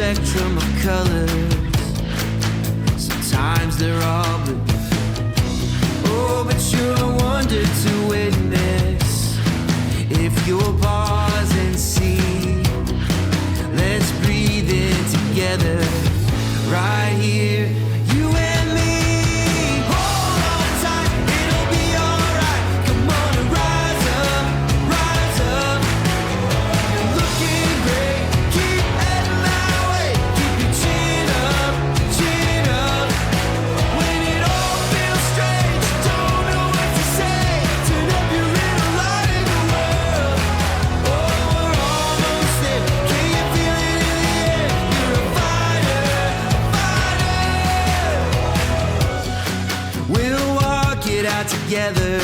spectrum of colors. Sometimes they're all blue. Oh, but you're a wonder to witness. If you'll pause and see, let's breathe in together, right here, you and me. Hold on tight, it'll be alright. Come on and rise up, rise up. You're looking great, keep heading that way. Keep your chin up, chin up. When it all feels strange, don't know what to say. Turn up your little light in the world. Oh, we're almost there. Can you feel it in the air? You're a fighter, fighter. We'll walk it out together.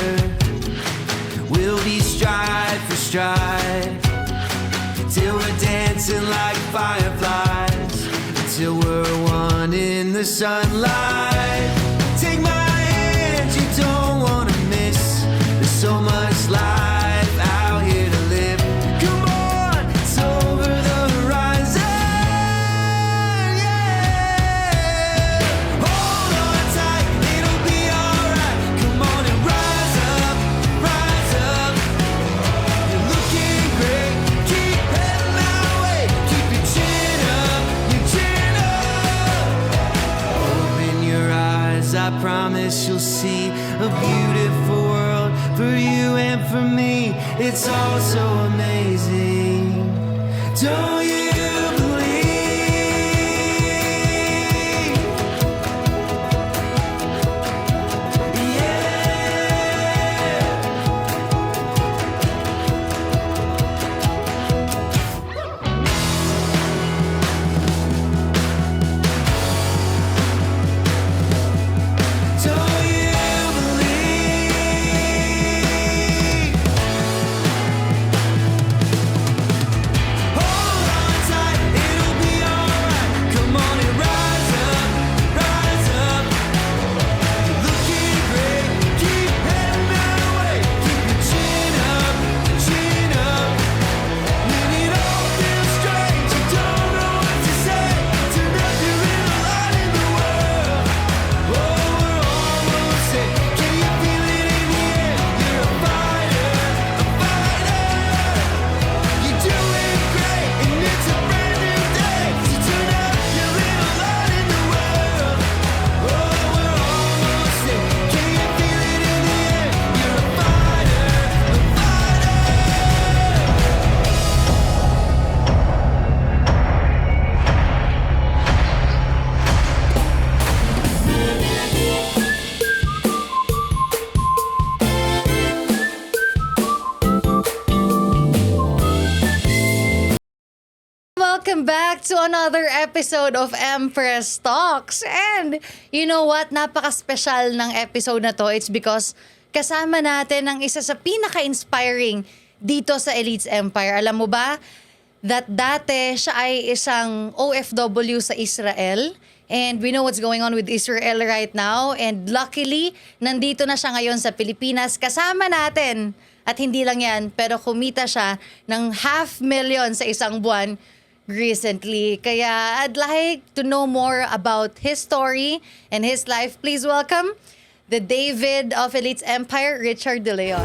We'll be stride for stride, till we're dancing like fireflies, until we're one in the sunlight. Take my hand, you don't wanna miss. There's so much life out here to live. Come on, it's over the horizon, yeah. Hold on tight, it'll be alright. Come on and rise up, rise up. You're looking great, keep heading that way. Keep your chin up, your chin up. Open your eyes, I promise you'll see a beautiful world for you and for me. It's all so amazing. Don't you believe? Yeah. Don't you believe? Hold on welcome back to another episode of Empress Talks. And you know what? Napaka-special ng episode na to. It's because kasama natin ang isa sa pinaka-inspiring dito sa Elites Empire. Alam mo ba that dati siya ay isang OFW sa Israel. And we know what's going on with Israel right now. And luckily, nandito na siya ngayon sa Pilipinas. Kasama natin. At hindi lang yan, pero kumita siya ng 500,000 sa isang buwan recently. Kaya I'd like to know more about his story and his life. Please welcome the David of Elites Empire, Richard De Leon.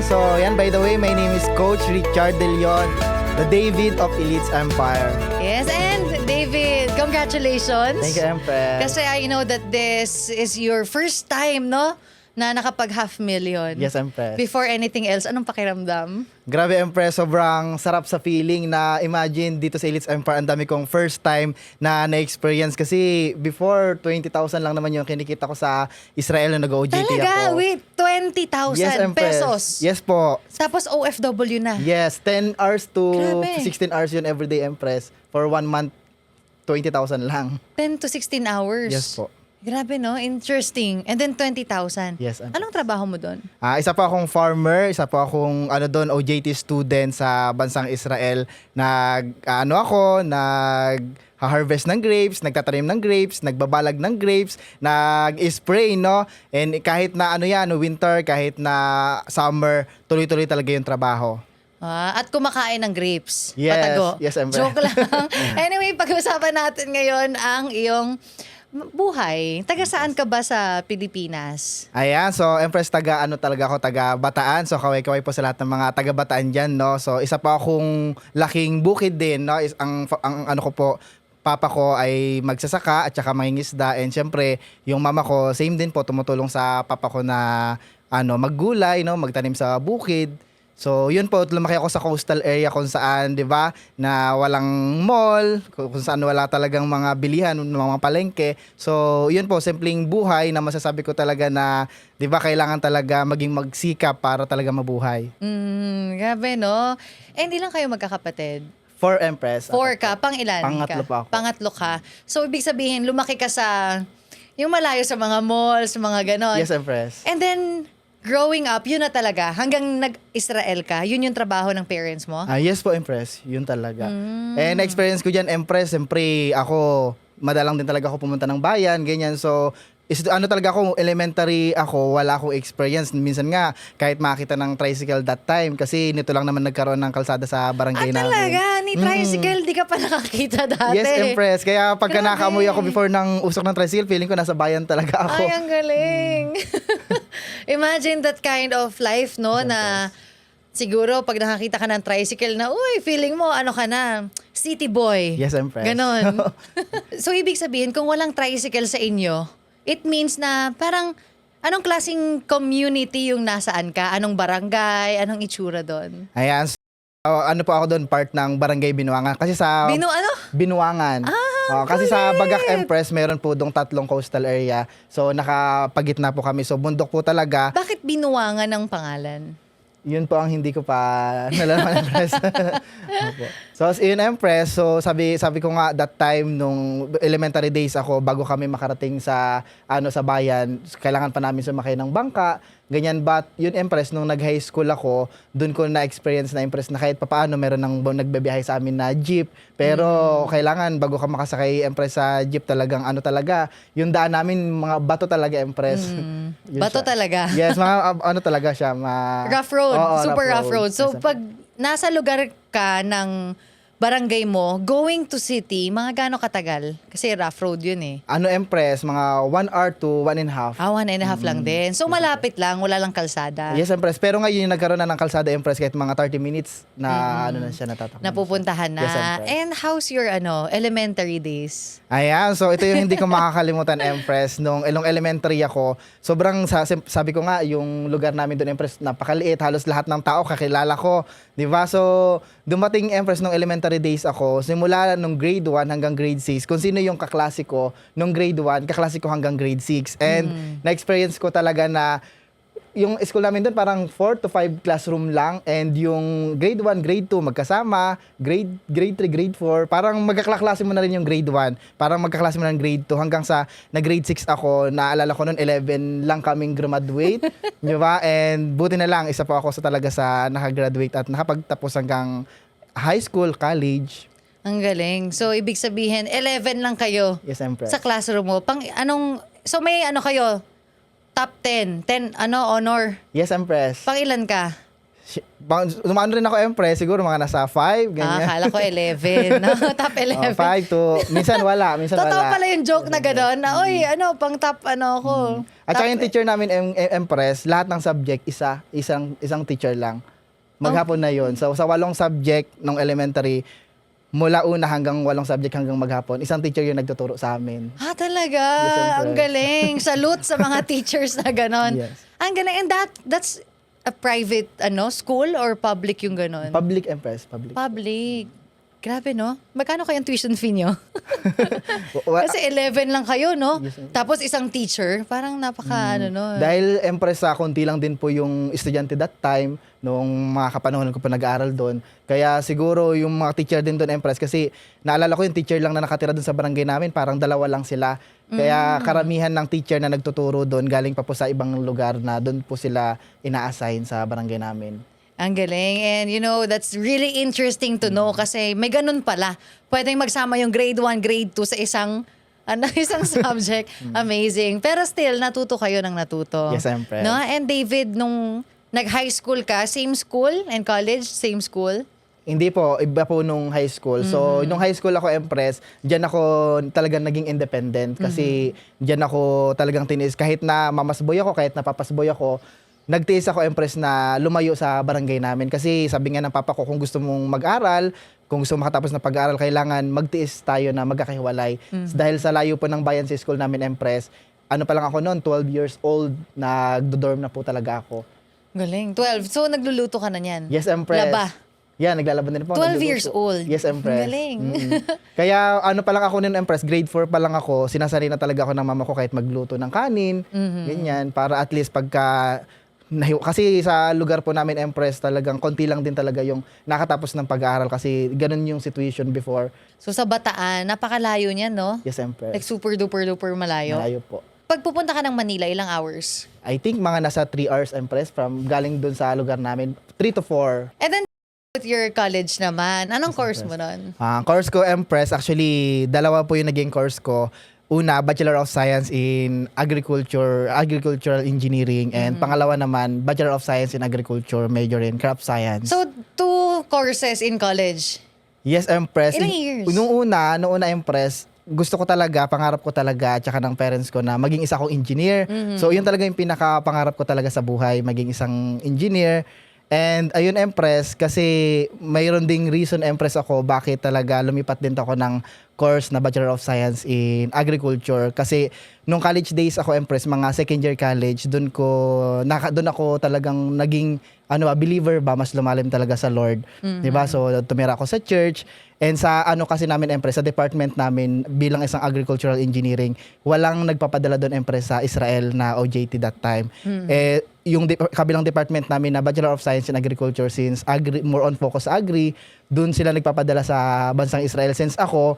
So, yan, by the way, my name is Coach Richard De Leon, the David of Elites Empire. Yes, and David, congratulations. Thank you, Empress. Kasi I know that this is your first time, no? Na nakapag 500,000. Yes, Empress. Before anything else, anong pakiramdam? Grabe, Empress, sobrang sarap sa feeling na imagine dito sa Elites Empire, ang dami kong first time na na-experience kasi before 20,000 lang naman yung kinikita ko sa Israel na nag-OJT Talaga? ako. Wait, 20,000 Yes, Empress. pesos? Yes po. Tapos OFW na? Yes, 10 hours to Grabe. 16 hours yun everyday, Empress. For 1 month, 20,000 lang. 10 to 16 hours? Yes po. Grabe, no? Interesting. And then 20,000. Yes, Empress. Anong trabaho mo doon? Isa po akong farmer, isa po akong OJT student sa bansang Israel. Nag-harvest ng grapes, nagtatanim ng grapes, nagbabalag ng grapes, nag-spray, no? And kahit na winter, kahit na summer, tuloy-tuloy talaga yung trabaho. At kumakain ng grapes. Yes, Patago. yes, Empress. Joke lang. Anyway, pag-usapan natin ngayon ang iyong buhay. Taga saan ka ba sa Pilipinas? Ayan, so Empress, taga Bataan. So kaway-kaway po sa lahat ng mga taga Bataan dyan, no? So isa pa akong laking bukid din, no? Papa ko ay magsasaka at saka mangingisda, and syempre yung mama ko same din po, tumutulong sa papa ko na maggulay, no, magtanim sa bukid. So, yun po, lumaki ako sa coastal area kung saan, 'di ba, na walang mall, kung saan wala talagang mga bilihan, mga palengke. So, yun po, simpleng buhay na masasabi ko talaga na, 'di ba, kailangan talaga maging magsikap para talaga mabuhay. Grabe, no? Hindi lang kayo magkakapatid. 4, Empress. 4 ka, pang ilan Pangatlo ka? pa ako. Pangatlo ka. So, ibig sabihin, lumaki ka sa, yung malayo sa mga malls, mga ganon. Yes, Empress. And then, growing up, yun na talaga. Hanggang nag-Israel ka, yun yung trabaho ng parents mo? Yes po, Empress. Yun talaga. And experience ko dyan, Empress, siyempre ako, madalang din talaga ako pumunta ng bayan, ganyan. So, talaga ako, elementary ako, wala akong experience. Minsan nga, kahit makita ng tricycle that time, kasi nito lang naman nagkaroon ng kalsada sa barangay namin. Talaga? Ni tricycle, di ka pa nakakita dati? Yes, Empress. Kaya pagka Grabe. nakaamoy ako before ng usok ng tricycle, feeling ko nasa bayan talaga ako. Ay, ang galing. Imagine that kind of life, no? Na siguro pag nakakita ka ng tricycle na, uy, feeling mo, ka na, city boy. Yes, Empress. Ganon. So, ibig sabihin, kung walang tricycle sa inyo, it means na parang, anong klaseng community yung nasaan ka? Anong barangay? Anong itsura doon? Ayan. So, po ako doon, part ng Barangay Binuangan. Kasi sa... Binuangan. Kasi sa Bagak, Empress, meron po dong 3 coastal area. So, nakapagitna po kami. So, bundok po talaga. Bakit Binuangan ang pangalan? Yun po ang hindi ko pa nalaman, Empress. Opo. So, yun, Empress. So, sabi ko nga that time nung elementary days ako, bago kami makarating sa bayan, kailangan pa namin sumakay ng bangka, ganyan. But yun, Empress, nung nag-high school ako, dun ko na-experience na, Empress, na kahit papaano meron ng nagbebiyahe sa amin na jeep. Pero kailangan, bago ka makasakay, Empress, sa jeep, talagang yung daan namin, mga bato talaga, Empress. Yun Bato siya. talaga? Yes, mga talaga siya. Rough road. Oo, Super rough road. So, Yes, pag nasa lugar ka ng barangay mo, going to city, mga gaano katagal? Kasi rough road yun eh. Empress, mga 1 hour to 1.5. 1.5 lang din. So, malapit lang, wala lang kalsada. Yes, Empress. Pero ngayon yung nagkaroon na ng kalsada, Empress, kahit mga 30 minutes na na siya natatakbo. Napupuntahan na. Yes, Empress. And how's your elementary days? Ayan, so ito yung hindi ko makakalimutan, Empress. Nung elementary ako, sobrang, sabi ko nga, yung lugar namin doon, Empress, napakaliit. Halos lahat ng tao kakilala ko. Diba? So, dumating, Empress, nung elementary days ako, simula nung grade 1 hanggang grade 6, kung sino yung kaklase ko, nung grade 1, kaklase ko hanggang grade 6. And na-experience ko talaga na yung school namin doon parang 4 to 5 classroom lang, and yung grade 1, grade 2 magkasama, grade 3, grade 4, parang magkaklase mo na rin yung grade 1, parang magkaklase mo na rin grade 2 hanggang sa na grade 6 ako, naalala ko noon 11 lang kaming graduate, di ba? And buti na lang, isa pa ako talaga sa nakagraduate at nakapagtapos hanggang high school, college. Ang galing. So, ibig sabihin, 11 lang kayo Yes, Empress. sa classroom mo. So may ano kayo? Top 10. 10, honor. Yes, Empress. Pang ilan ka? Umano rin ako, Empress, siguro mga nasa 5, ganyan. Akala ko 11. No? Top 11. 5 to, minsan wala, minsan Totoo wala. pala yung joke na gano'n na, oy, pang top ako. At saka Top- yung teacher namin, Empress, lahat ng subject, isang teacher lang. Maghapon na yon. So, sa 8 subject ng elementary, mula una hanggang 8 subject hanggang maghapon, isang teacher yung nagtuturo sa amin. Talaga. Yes, Empress. Ang galing. Salute sa mga teachers na gano'n. Yes. Ang galing. And that's a private school or public yung gano'n? Public, Empress, public. Public. Grabe, no? Magkano kayang tuition fee nyo? Wa- Kasi 11 lang kayo, no? Yes, ma'am. Tapos isang teacher. Parang napaka, no? Dahil, Empress, sa konti lang din po yung estudyante that time, nung mga kapanahon ko pa nag-aaral doon. Kaya siguro yung mga teacher din doon, Empress, kasi naalala ko yung teacher lang na nakatira doon sa barangay namin, parang 2 lang sila. Kaya karamihan ng teacher na nagtuturo doon, galing pa po sa ibang lugar na doon po sila ina-assign sa barangay namin. Ang galing. And that's really interesting to know kasi may ganun pala. Pwedeng magsama yung grade 1, grade 2 sa isang subject. Amazing. Pero still, natuto kayo ng natuto. Yes, Empress. No? And David, nung nag-high school ka, same school? And college, same school? Hindi po, iba po nung high school. So, nung high school ako, Empress, diyan ako talagang naging independent kasi diyan ako talagang tinis. Kahit na mamasboy ako, kahit na papasboy ako, nagtiis ako, Empress, na lumayo sa barangay namin. Kasi sabi nga ng papa ko, kung gusto mong mag-aral, kung gusto mong makatapos ng pag-aaral, kailangan magtiis tayo na magkakahiwalay. Dahil sa layo po ng bayan sa school namin, Empress, ano pa lang ako noon, 12 years old, nagdo-dorm na po talaga ako. Galing. 12. So, nagluluto ka na niyan? Yes, Empress. Laba? Yeah, naglalaban din po. 12 nagluluto. years old. Yes, Empress. Galing. Kaya ano pa lang ako nun, Empress, grade 4 pa lang ako, sinasali na talaga ako ng mama ko kahit magluto ng kanin, ganyan, para at least pagka, kasi sa lugar po namin, Empress, talagang konti lang din talaga yung nakatapos ng pag-aaral kasi ganun yung situation before. So, sa Bataan, napakalayo niyan, no? Yes, Empress. Like super duper malayo. Malayo po. Pag pupunta ka ng Manila, ilang hours? I think mga nasa 3 hours, Empress, from galing dun sa lugar namin, 3 to 4. And then, with your college naman, anong course mo nun? Course ko, Empress, actually, 2 po yung naging course ko. Una, Bachelor of Science in Agricultural Engineering, and pangalawa naman, Bachelor of Science in Agriculture, major in Crop Science. So, 2 courses in college. Yes, Empress. Ilang years? Nung una, Empress, gusto ko talaga, pangarap ko talaga, tsaka ng parents ko na maging isa akong engineer. So, yun talaga yung pinaka-pangarap ko talaga sa buhay, maging isang engineer. And ayun, Empress, kasi mayroon ding reason, Empress, ako bakit talaga lumipat din ako ng course na Bachelor of Science in Agriculture. Kasi nung college days ako, Empress, mga second year college, doon ako talagang naging believer ba, mas lumalim talaga sa Lord. 'Di ba? So tumira ako sa church, and sa kasi namin, Empress, sa department namin bilang isang agricultural engineering, walang nagpapadala doon, Empress, sa Israel na OJT that time. Yung kabilang department namin na Bachelor of Science in Agriculture, since more on focus sa agri, doon sila nagpapadala sa bansang Israel. Since ako,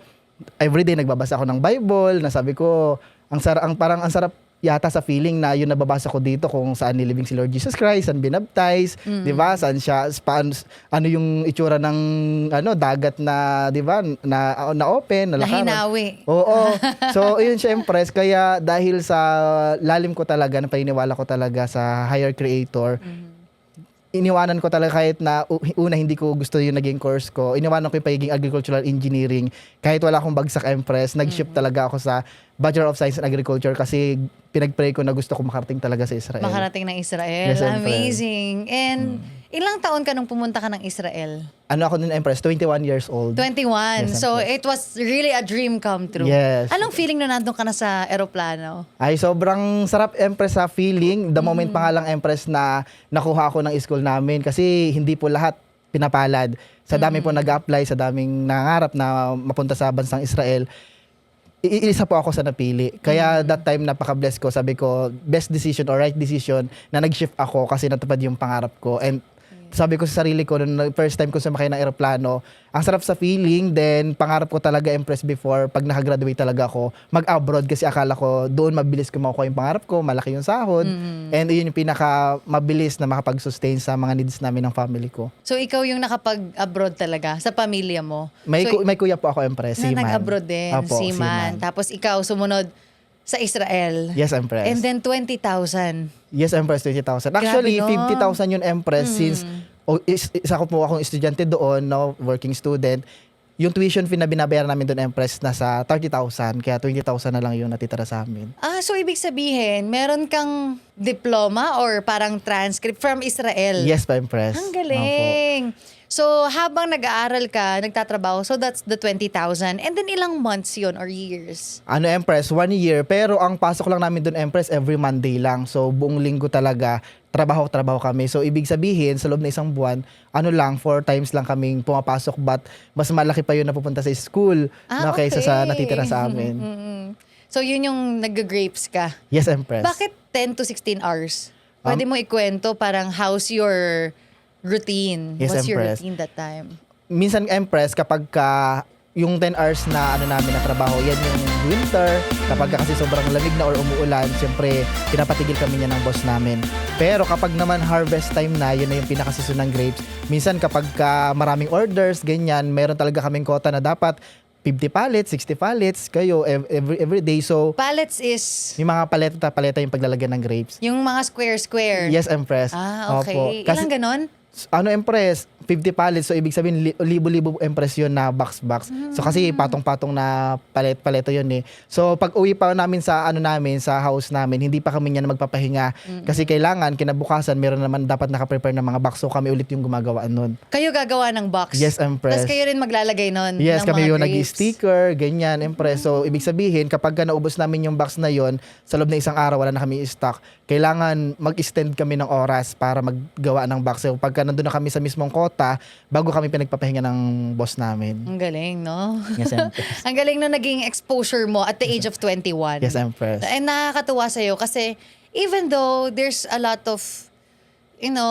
everyday nagbabasa ako ng Bible, na sabi ko, ang sarap yata sa feeling na yun nababasa ko dito kung saan nilibing si Lord Jesus Christ, saan binaptize, 'di ba? Saan siya, ano yung itsura ng dagat na, 'di ba? Na open, na lakaran. Nahinawi. Oo. So, yun siya, Empress, kaya dahil sa lalim ko talaga, na paniniwala ko talaga sa higher creator, iniwanan ko talaga kahit na una hindi ko gusto yung naging course ko. Iniwanan ko yung pagiging agricultural engineering. Kahit wala akong bagsak, Empress, nag-shift talaga ako sa Bachelor of Science in Agriculture kasi pinag-pray ko na gusto ko makarating talaga sa Israel. Makarating ng Israel. Yes, Empress. Amazing. And ilang taon ka nung pumunta ka ng Israel? Ako nun, Empress, 21 years old. 21. Yes, So, Empress. it was really a dream come true. Yes. Anong feeling na nandun ka na sa eroplano? Ay, sobrang sarap, Empress, sa feeling. The moment pa nga lang, Empress, na nakuha ako ng school namin kasi hindi po lahat pinapalad. Sa dami po nag-apply, sa daming nangarap na mapunta sa bansang Israel, Isa po ako sa napili. Kaya that time napaka-bless ko. Sabi ko, best decision or right decision na nag-shift ako kasi natupad yung pangarap ko. And sabi ko sa sarili ko, nung first time ko sumakay ng eroplano, ang sarap sa feeling. Then pangarap ko talaga, Empress, before, pag nakagraduate talaga ako, mag-abroad kasi akala ko doon mabilis ko makuha yung pangarap ko, malaki yung sahod. And yun yung pinaka mabilis na makapag-sustain sa mga needs namin ng family ko. So, ikaw yung nakapag-abroad talaga sa pamilya mo? May, So, may kuya po ako, Empress, na seaman. nag-abroad din, Opo, seaman. Tapos ikaw sumunod sa Israel. Yes, Empress. And then 20,000. Yes, Empress, 20,000. Actually, Grabe, no? 50,000 yun, Empress, since isa ko po akong estudyante doon, no, working student. Yung tuition fee na binabayaran namin doon, Empress, nasa 30,000. Kaya 20,000 na lang yung natitira sa amin. So ibig sabihin, meron kang diploma or parang transcript from Israel? Yes, pa, Empress. Ang Opo. galing. So, habang nag-aaral ka, nagtatrabaho, so that's the 20,000. And then ilang months yun or years? Ano, Empress, 1 year. Pero ang pasok lang namin doon, Empress, every Monday lang. So, buong linggo talaga, trabaho kami. So, ibig sabihin, sa loob na isang buwan, 4 times lang kaming pumapasok. But, mas malaki pa yun na pupunta sa school kaysa sa natitira sa amin. So, yun yung nag-grapes ka. Yes, Empress. Bakit 10 to 16 hours? Pwede mo ikwento parang how's your routine? Yes, What's your Empress. routine that time? Minsan, Empress, kapag yung 10 hours na namin na trabaho, yan yung winter. Kapag kasi sobrang lamig na or umuulan, siyempre, pinapatigil kami niya ng boss namin. Pero kapag naman harvest time na, yun na yung pinakasison ng grapes. Minsan, kapag maraming orders, ganyan, meron talaga kaming quota na dapat 50 pallets, 60 pallets, kayo, every day. So, Pallets is yung mga paleta yung paglalagyan ng grapes. yung mga square-square. Yes, Empress. Okay. Opo. Kasi, Ilang ganon? Empress, 50 pallets. So, ibig sabihin, libo-libo Empress yun na box-box. So, kasi patong-patong na paleta yun eh. So, pag uwi pa namin sa sa house namin, hindi pa kami niyan magpapahinga. Kasi kailangan, kinabukasan, meron naman dapat nakaprepare ng mga box. So, kami ulit yung gumagawa nun. Kayo gagawa ng box? Yes, Empress. Tapos kayo rin maglalagay nun Yes, ng kami mga yung grapes? nag-sticker, ganyan, Empress. So, ibig sabihin, kapag naubos namin yung box na yon, sa loob na isang araw, wala na kami i-stock. Kailangan mag-extend kami ng oras para maggawa ng box. So, pagka nandun na kami sa mismong kota, bago kami pinagpapahinga ng boss namin. Ang galing, no? Yes, Empress. Ang galing na naging exposure mo at the age of 21. Yes, Empress. And nakakatuwa sa'yo kasi even though there's a lot of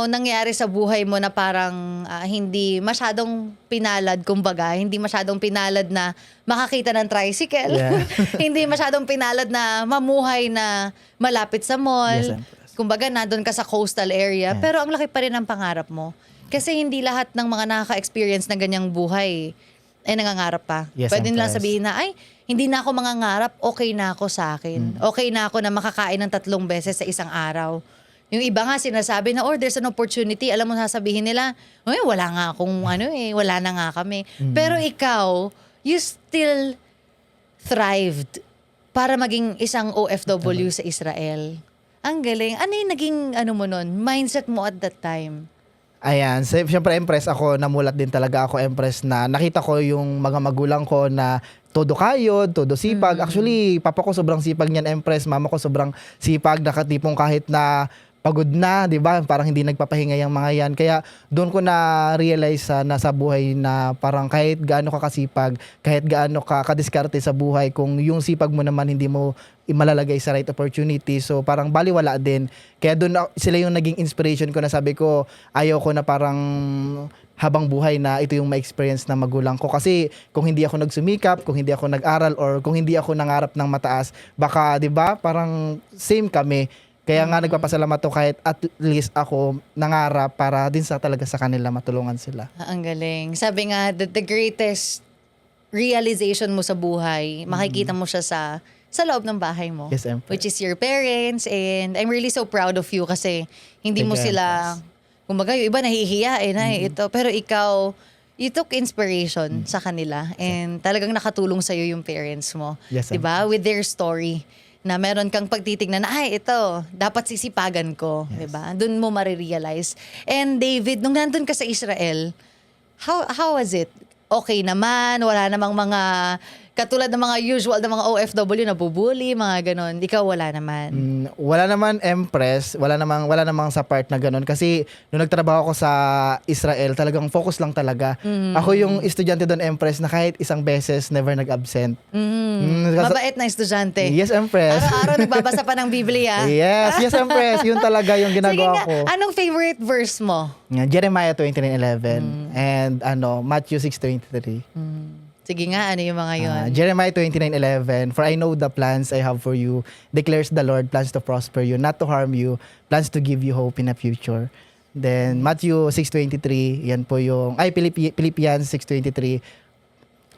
nangyari sa buhay mo na parang hindi masyadong pinalad, kumbaga, hindi masyadong pinalad na makakita ng tricycle. Yeah. Hindi masyadong pinalad na mamuhay na malapit sa mall. Yes, Empress. Kumbaga, nandun ka sa coastal area. Yes. Pero ang laki pa rin ng pangarap mo. Kasi hindi lahat ng mga nakaka-experience ng ganyang buhay ay nangangarap pa. Yes, Pwede nilang Empress. sabihin na, ay, hindi na ako mangangarap, okay na ako sa akin. Okay na ako na makakain ng 3 beses sa isang araw. Yung iba nga sinasabi na, there's an opportunity. Alam mo, sasabihin nila, wala nga akong wala na nga kami. Pero ikaw, you still thrived para maging isang OFW sa Israel. Ang galing. Ano yung naging mo nun? Mindset mo at that time? Ayan, siyempre Empress, ako namulat din talaga ako, Empress, na nakita ko yung mga magulang ko na todo kayod, todo sipag. Actually, papa ko sobrang sipag niyan, Empress. Mama ko sobrang sipag, nakatipong kahit na pagod na, 'di ba? Parang hindi nagpapahinga yung mga 'yan. Kaya doon ko na realize na sa buhay na parang kahit gaano ka kasipag, kahit gaano ka kadiskarte sa buhay, kung yung sipag mo naman hindi mo malalagay sa right opportunity, so parang baliwala din. Kaya doon sila yung naging inspiration ko na sabi ko, ayaw ko na parang habang buhay na ito yung ma-experience na magulang ko. Kasi kung hindi ako nagsumikap, kung hindi ako nag-aral, or kung hindi ako nangarap ng mataas, baka 'di ba parang same kami. Kaya nga nagpapasalamat to kahit at least ako nangarap para din talaga sa kanila, matulungan sila. Ang galing. Sabi nga, the greatest realization mo sa buhay, makikita mo siya sa loob ng bahay mo. Yes, Empress. Which is your parents, and I'm really so proud of you kasi hindi mo Thank you, sila, kumbaga yung iba nahihiya ito. Pero ikaw, you took inspiration sa kanila and talagang nakatulong sa'yo yung parents mo. Yes, diba? With their story. Na meron kang pagtitignan na, ito, dapat sisipagan ko. Yes. Diba? Doon mo marirealize. And David, nung nandun ka sa Israel, how was it? Okay naman? Wala namang mga katulad ng mga usual ng mga OFW na bubuli, mga ganon. Ikaw wala naman. Wala naman, Empress, wala namang sa part na ganun kasi nung nagtrabaho ako sa Israel, talagang focus lang talaga. Ako yung estudyante doon, Empress, na kahit isang beses never nag-absent. Mabait na estudyante. Yes, Empress. Araw-araw nagbabasa pa ng Biblia. Yes, Empress, yun talaga yung Sige ginagawa nga, ko. anong favorite verse mo? Jeremiah 29:11 and Matthew 6:23. Sige nga, ano yung mga yun? Jeremiah 29:11, for I know the plans I have for you, declares the Lord, plans to prosper you, not to harm you, plans to give you hope in the future. Then Matthew 6:23, yan po yung Philippians 6:23.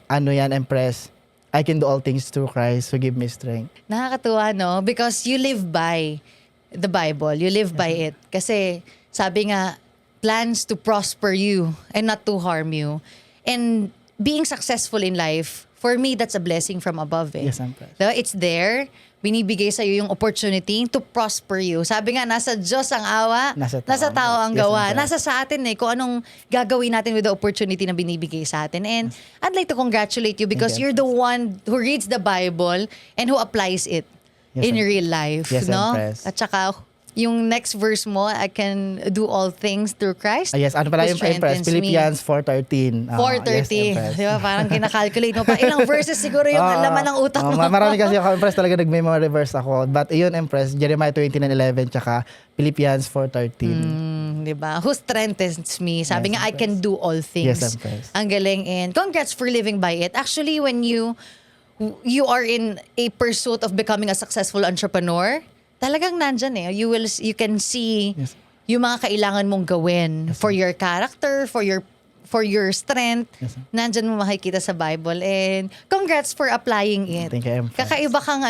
Ano yan, Empress? I can do all things through Christ who give me strength. Nakakatuwa, no? Because you live by the Bible. You live by it. Kasi sabi nga, plans to prosper you and not to harm you. And being successful in life, for me, that's a blessing from above. Yes, Empress. Diba? It's there. Binibigay sa'yo yung opportunity to prosper you. Sabi nga, nasa Diyos ang awa, Nasa nasa tao tao ang ang Yes, gawa. Empress. Nasa sa atin kung anong gagawin natin with the opportunity na binibigay sa atin. And I'd like to congratulate you because Thank you, you're the one who reads the Bible and who applies it Yes, in Empress. real life. Yes, No? Empress. At saka, yung next verse mo, I can do all things through Christ. Yes, ano pala who yung Empress? strengthens me. Philippians 4:13. 4:30. Yes, Di ba? Parang kinakalculate mo pa. Ilang verses siguro yung laman ng utak mo. Marami kasi ako, Empress, talaga nag-memory verse ako. But yun, Empress, Jeremiah 29:11 tsaka Philippians 4:13. Di ba? Who strengthens me. Sabi Yes, nga, I can do all things. Yes, Empress. Ang galing. And congrats for living by it. Actually, when you are in a pursuit of becoming a successful entrepreneur, talagang nandyan you can see Yes. yung mga kailangan mong gawin for your character, for your strength. Yes, ma'am. Nandyan mo makikita sa Bible. And congrats for applying it. Thank you, Empress. Kakaiba kang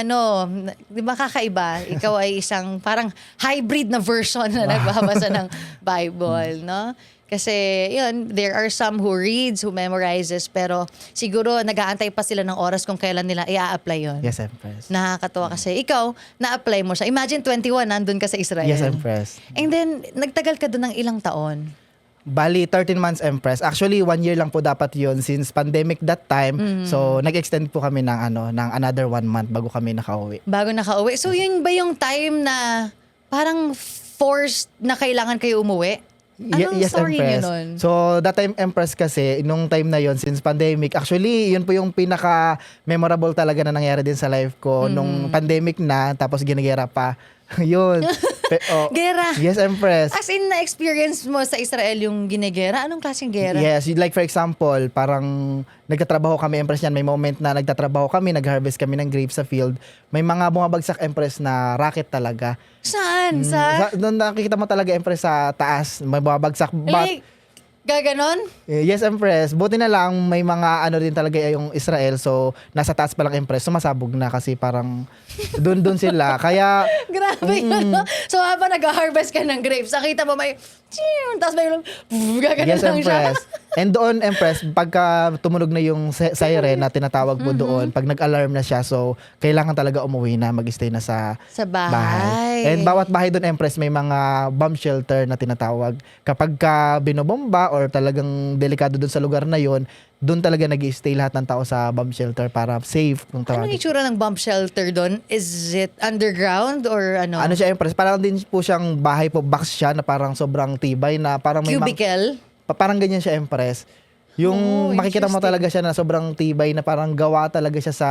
di ba kakaiba? Ikaw ay isang parang hybrid na version na nagbabasa ng Bible, no? Kasi, yun, there are some who reads, who memorizes, pero siguro nag-aantay pa sila ng oras kung kailan nila i-apply yun. Yes, Empress. Nakakatawa kasi ikaw, na-apply mo siya. Imagine 21, nandun ka sa Israel. Yes, Empress. And then, nagtagal ka doon ng ilang taon. Bali, 13 months, Empress. Actually, 1 year lang po dapat yun since pandemic that time. So, nag-extend po kami ng another 1 month bago kami nakauwi. Bago nakauwi. So, yun ba yung time na parang forced na kailangan kayo umuwi? Anong Yes, story niyo Empress. nun? So, that time, Empress, kasi, nung time na yon since pandemic, actually, yun po yung pinaka-memorable talaga na nangyari din sa life ko. Nung pandemic na, tapos ginagera pa. Yun. Gera? Yes, Empress. As in, na-experience mo sa Israel yung ginegera? Anong klaseng gera? Yes, like for example, parang nagtatrabaho kami, Empress, yan. May moment na nagtatrabaho kami, nag-harvest kami ng grapes sa field. May mga bumabagsak, Empress, na rocket talaga. Saan? Sa? Doon nakikita mo talaga, Empress, sa taas. May bumabagsak. Gaganon? Yes, Empress. Buti na lang may mga ano din talaga yung Israel. So, nasa taas pa lang, Empress. Sumasabog na kasi parang doon sila. Kaya, Grabe yun, no? So, habang nag-harvest ka ng grapes, nakita mo may tapos may gaganon yes, lang siya. Empress. And doon, Empress, pagka tumunog na yung siren na tinatawag mo doon, pag nag-alarm na siya, so, kailangan talaga umuwi na, mag-stay na sa bahay. And bawat bahay doon, Empress, may mga bomb shelter na tinatawag. Kapag ka binobomba or talagang delikado doon sa lugar na yon, doon talaga nag-stay lahat ng tao sa bomb shelter para safe. Kung Anong tawagin. itsura ng bomb shelter doon? Is it underground or ano? Ano siya, Empress? Parang din po siyang bahay po, box siya na parang sobrang tibay na parang may Cubicle? parang ganyan siya, Empress. Yung Oh, makikita mo interesting. talaga siya na sobrang tibay na parang gawa talaga siya sa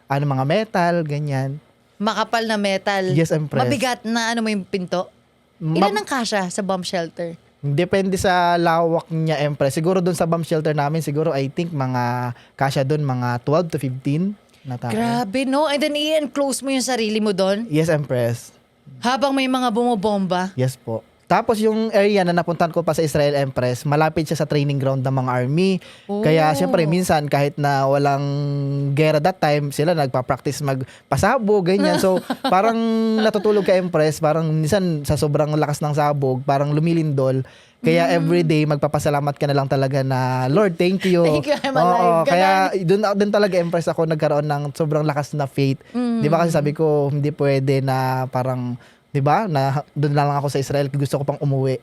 mga metal, ganyan. Makapal na metal. Yes, Empress. Mabigat na ano mo yung pinto? Ilan ang kasya sa bomb shelter? Depende sa lawak niya, Empress. Siguro doon sa bomb shelter namin, siguro I think mga kasya doon, mga 12 to 15 na tao. Grabe, no? And then i-enclose mo yung sarili mo doon Yes, Empress. habang may mga bumobomba. Yes po. Tapos yung area na napuntahan ko pa sa Israel, Empress, malapit siya sa training ground ng mga army. Oh. Kaya siyempre minsan kahit na walang gera that time, sila nagpa-practice magpasabog, ganyan. So parang natutulog ka, Empress, parang minsan sa sobrang lakas ng sabog, parang lumilindol. Kaya everyday magpapasalamat ka na lang talaga na, Lord, thank you. Thank you, I'm Oo, alive. kaya doon talaga, Empress, ako nagkaroon ng sobrang lakas na faith. Di ba kasi sabi ko, hindi pwede na parang, di ba, na doon na lang ako sa Israel, gusto ko pang umuwi.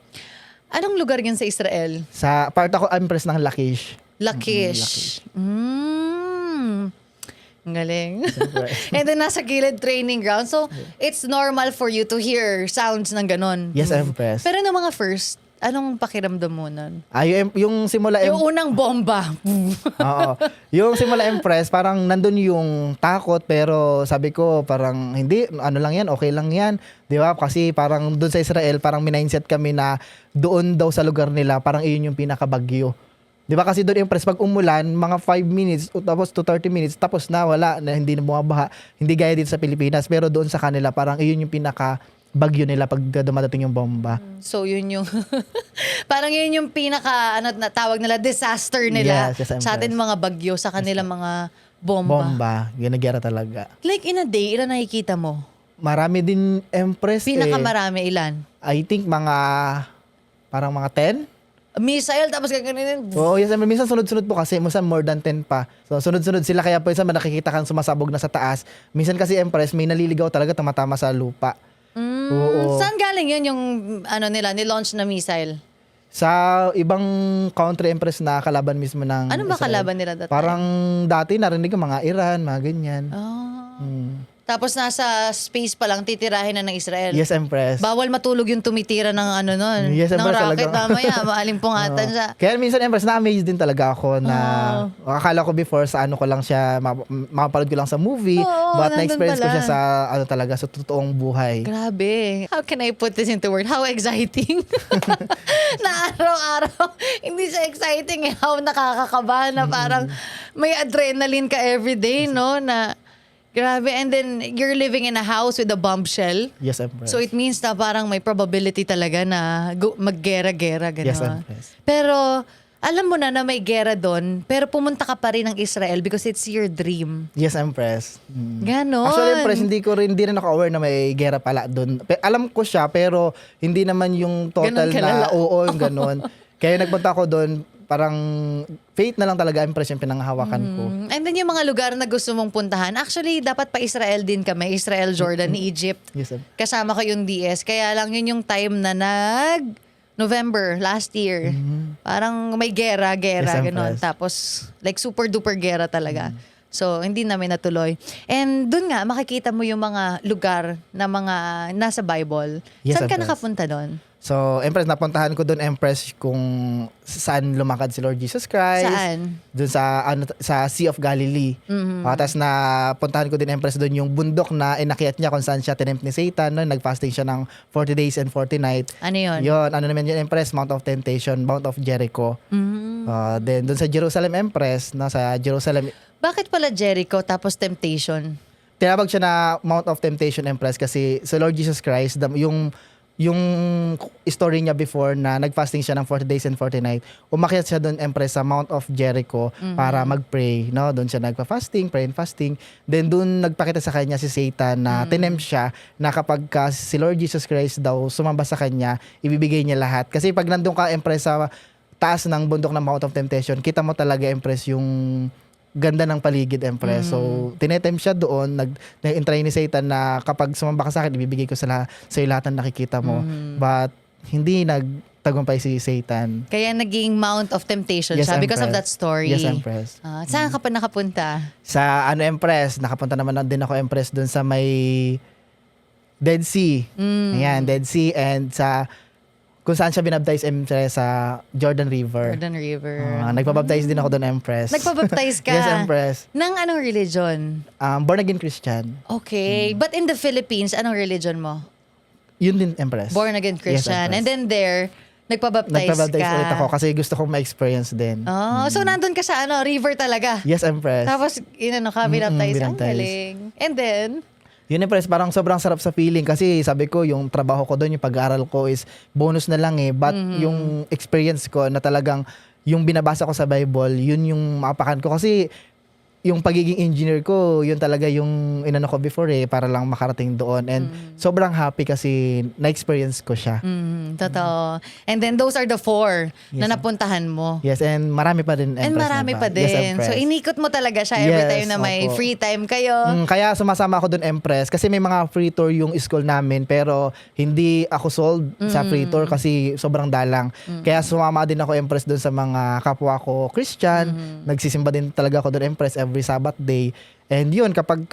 Anong lugar yun sa Israel? Sa part ako, Empress, ng Lachish. Lachish. Galing. Empress. And then nasa gilid training ground. So, it's normal for you to hear sounds ng ganon. Yes, Empress. Pero no mga first, anong pakiramdam mo nun? Yung simula Yung unang bomba. Oo. Yung simula Empress, parang nandun yung takot pero sabi ko parang hindi, ano lang yan, okay lang yan. Di ba? Kasi parang doon sa Israel, parang minindset kami na doon daw sa lugar nila, parang iyon yung pinakabagyo. Di ba? Kasi doon Empress, pag umulan, mga 5 minutes, tapos to 30 minutes, tapos na, wala, na hindi na bumabaha. Hindi gaya dito sa Pilipinas. Pero doon sa kanila, parang iyon yung bagyo nila pag dumadating yung bomba. So, yun yung... parang yun yung pinaka, na tawag nila, disaster nila. Yes, sa atin mga bagyo, sa kanila mga bomba. Bomba. Ginagera talaga. Like in a day, ilan nakikita mo? Marami din Empress Pinakamarami, ilan? I think parang mga 10. Missile, tapos gagawin. Oo, yes, minsan sunod-sunod po kasi, minsan more than 10 pa. So, sunod-sunod sila, kaya po minsan nakikita kang sumasabog na sa taas. Minsan kasi Empress, may naliligaw talaga, tamatama sa lupa. Oo. Saan galing yun yung ni-launch na missile? Sa ibang country Empress na kalaban mismo ng Ano ba Israel. kalaban nila dati? Parang dati narinig ko mga Iran, mga ganyan. Ah. Hmm. Tapos nasa space pa lang, titirahin na ng Israel. Yes, Empress. Bawal matulog yung tumitira ng nun. Yes, ng Empress, rocket talaga. mamaya, maalimpungatan siya. Kaya minsan Empress, na-amaze din talaga ako na akala ko before sa ano ko lang siya, mapapanood ko lang sa movie, Oo, but nandun na-experience ko pala. siya sa ano talaga, sa totoong buhay. Grabe. How can I put this into word? How exciting. Na araw-araw. Hindi siya exciting eh. How nakakakabahan na parang may adrenaline ka everyday, no? Na grabe. And then, you're living in a house with a bombshell. Yes, Empress. So, it means na parang may probability talaga na maggera-gera, gano'n. Yes, Empress. Pero, alam mo na may gera doon, pero pumunta ka pa rin ng Israel because it's your dream. Yes, Empress. Ganon. Actually, Empress, hindi rin ako aware na may gera pala doon. Alam ko siya, pero hindi naman yung total Ganon kalala. na oo, yung ganon. Kaya nagpunta ako doon, parang faith na lang talaga, Empress, yung pinanghahawakan ko. And then yung mga lugar na gusto mong puntahan, actually, dapat pa Israel din kami. Israel, Jordan, Egypt. Yes, sir. Kasama ko yung DS. Kaya lang yun yung time na November, last year. Parang may gera, Yes, ganon. Empress. Tapos, like super duper gera talaga. So, hindi namin natuloy. And dun nga, makikita mo yung mga lugar na mga nasa Bible. Yes, Saan ka Empress. nakapunta doon? So, Empress, napuntahan ko doon, Empress, kung saan lumakad si Lord Jesus Christ. Saan? Doon sa Sea of Galilee. Tapos napuntahan ko din, Empress, doon yung bundok na inakyat niya kung saan siya tinempt ni Satan. No? Nag-fasting siya ng 40 days and 40 nights. Ano yun? Yun, ano naman yun, Empress? Mount of Temptation, Mount of Jericho. Then doon sa Jerusalem, Empress, sa Jerusalem, Bakit pala Jericho tapos temptation? tinawag siya na Mount of Temptation, Empress, kasi sa Lord Jesus Christ, yung story niya before na nag-fasting siya ng 40 days and 40 nights, umakyat siya doon, Empress, sa Mount of Jericho para mag-pray. No? Doon siya nagpa-fasting, pray and fasting. Then doon nagpakita sa kanya si Satan na tinempt siya na kapag si Lord Jesus Christ daw sumamba sa kanya, ibibigay niya lahat. Kasi pag nandun ka, Empress, sa taas ng bundok ng Mount of Temptation, kita mo talaga, Empress, yung ganda ng paligid, Empress. So, tinetempt siya doon, nag-intry ni Satan na kapag sumamba ka sa akin, ibibigay ko sa'yo lahat ng nakikita mo. But, hindi nagtagumpay si Satan. Kaya naging Mount of Temptation Yes, siya because of Empress. that story. Yes, Empress. Saan ka pa nakapunta? Sa Empress, nakapunta naman din ako, Empress, doon sa may Dead Sea. Ayan, Dead Sea, and kung saan siya binaptize, Empress, sa Jordan River. Jordan River. Nagpabaptize din ako doon, Empress. Nagpabaptize ka? Yes, Empress. Nang anong religion? Born again Christian. Okay. But in the Philippines, anong religion mo? Yun din, Empress. Born again Christian. Empress. And then there, nagpabaptize Nagpabaptize ka. ulit ako kasi gusto kong ma-experience din. Oh, so nandun ka sa river talaga. Yes, Empress. Tapos, ka, binaptize. Ang binaptize. galing. And then, Yun, Empress, parang sobrang sarap sa feeling kasi sabi ko, yung trabaho ko doon, yung pag-aaral ko is bonus na lang eh. But yung experience ko na talagang yung binabasa ko sa Bible, yun yung maapakan ko. Kasi yung pagiging engineer ko, yun talaga yung inano ko before eh, para lang makarating doon. And sobrang happy kasi na-experience ko siya. totoo. And then those are the 4 na napuntahan mo. Yes, and marami pa din, Empress. And marami na pa din. Yes, Empress. So inikot mo talaga siya every Yes, time na may opo. free time kayo. Kaya sumasama ako doon, Empress, kasi may mga free tour yung school namin, pero hindi ako sold sa free tour kasi sobrang dalang. Kaya sumama din ako, Empress, doon sa mga kapwa ko Christian. Nagsisimba din talaga ako doon, Empress, every every Sabbath day. And yun, kapag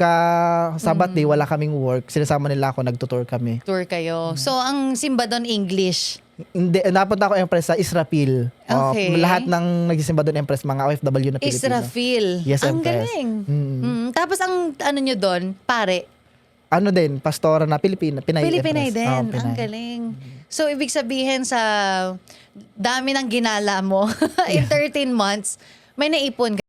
Sabbath day, wala kaming work, sinasama nila ako, nagtutour kami. Tour kayo. So, ang simba doon English. Hindi, napunta ako Empress sa Israfil. Okay. Lahat ng nagsisimba doon Empress, mga OFW na Pilipino. Israfil. Yes, Ang Empress. galing. Tapos ang ano nyo doon, pare, Ano din, pastora na Pinay Pilipinay Empress. din. Oo, Ang Pinay. galing. So, ibig sabihin sa dami ng ginala mo in 13 months, may naipon ka.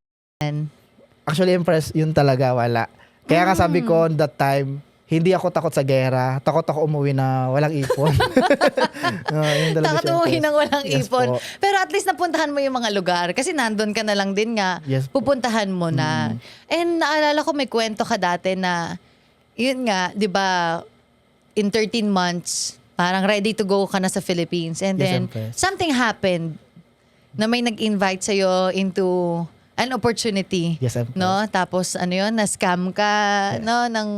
Actually, Empress, yun talaga wala. Kaya nga sabi ko on that time, hindi ako takot sa gera. Takot ako umuwi na walang ipon. Yun talaga Takot siya, umuwi Empress. ng walang Yes ipon. po. Pero at least napuntahan mo yung mga lugar. Kasi nandun ka na lang din nga. Yes po. Pupuntahan mo na. And naalala ko may kwento ka dati na, yun nga, di ba, in 13 months, parang ready to go ka na sa Philippines. And Yes, then, Empress. something happened na may nag-invite sa'yo into an opportunity. Yes, Empress. No? Tapos, ano yun, na-scam ka, no, ng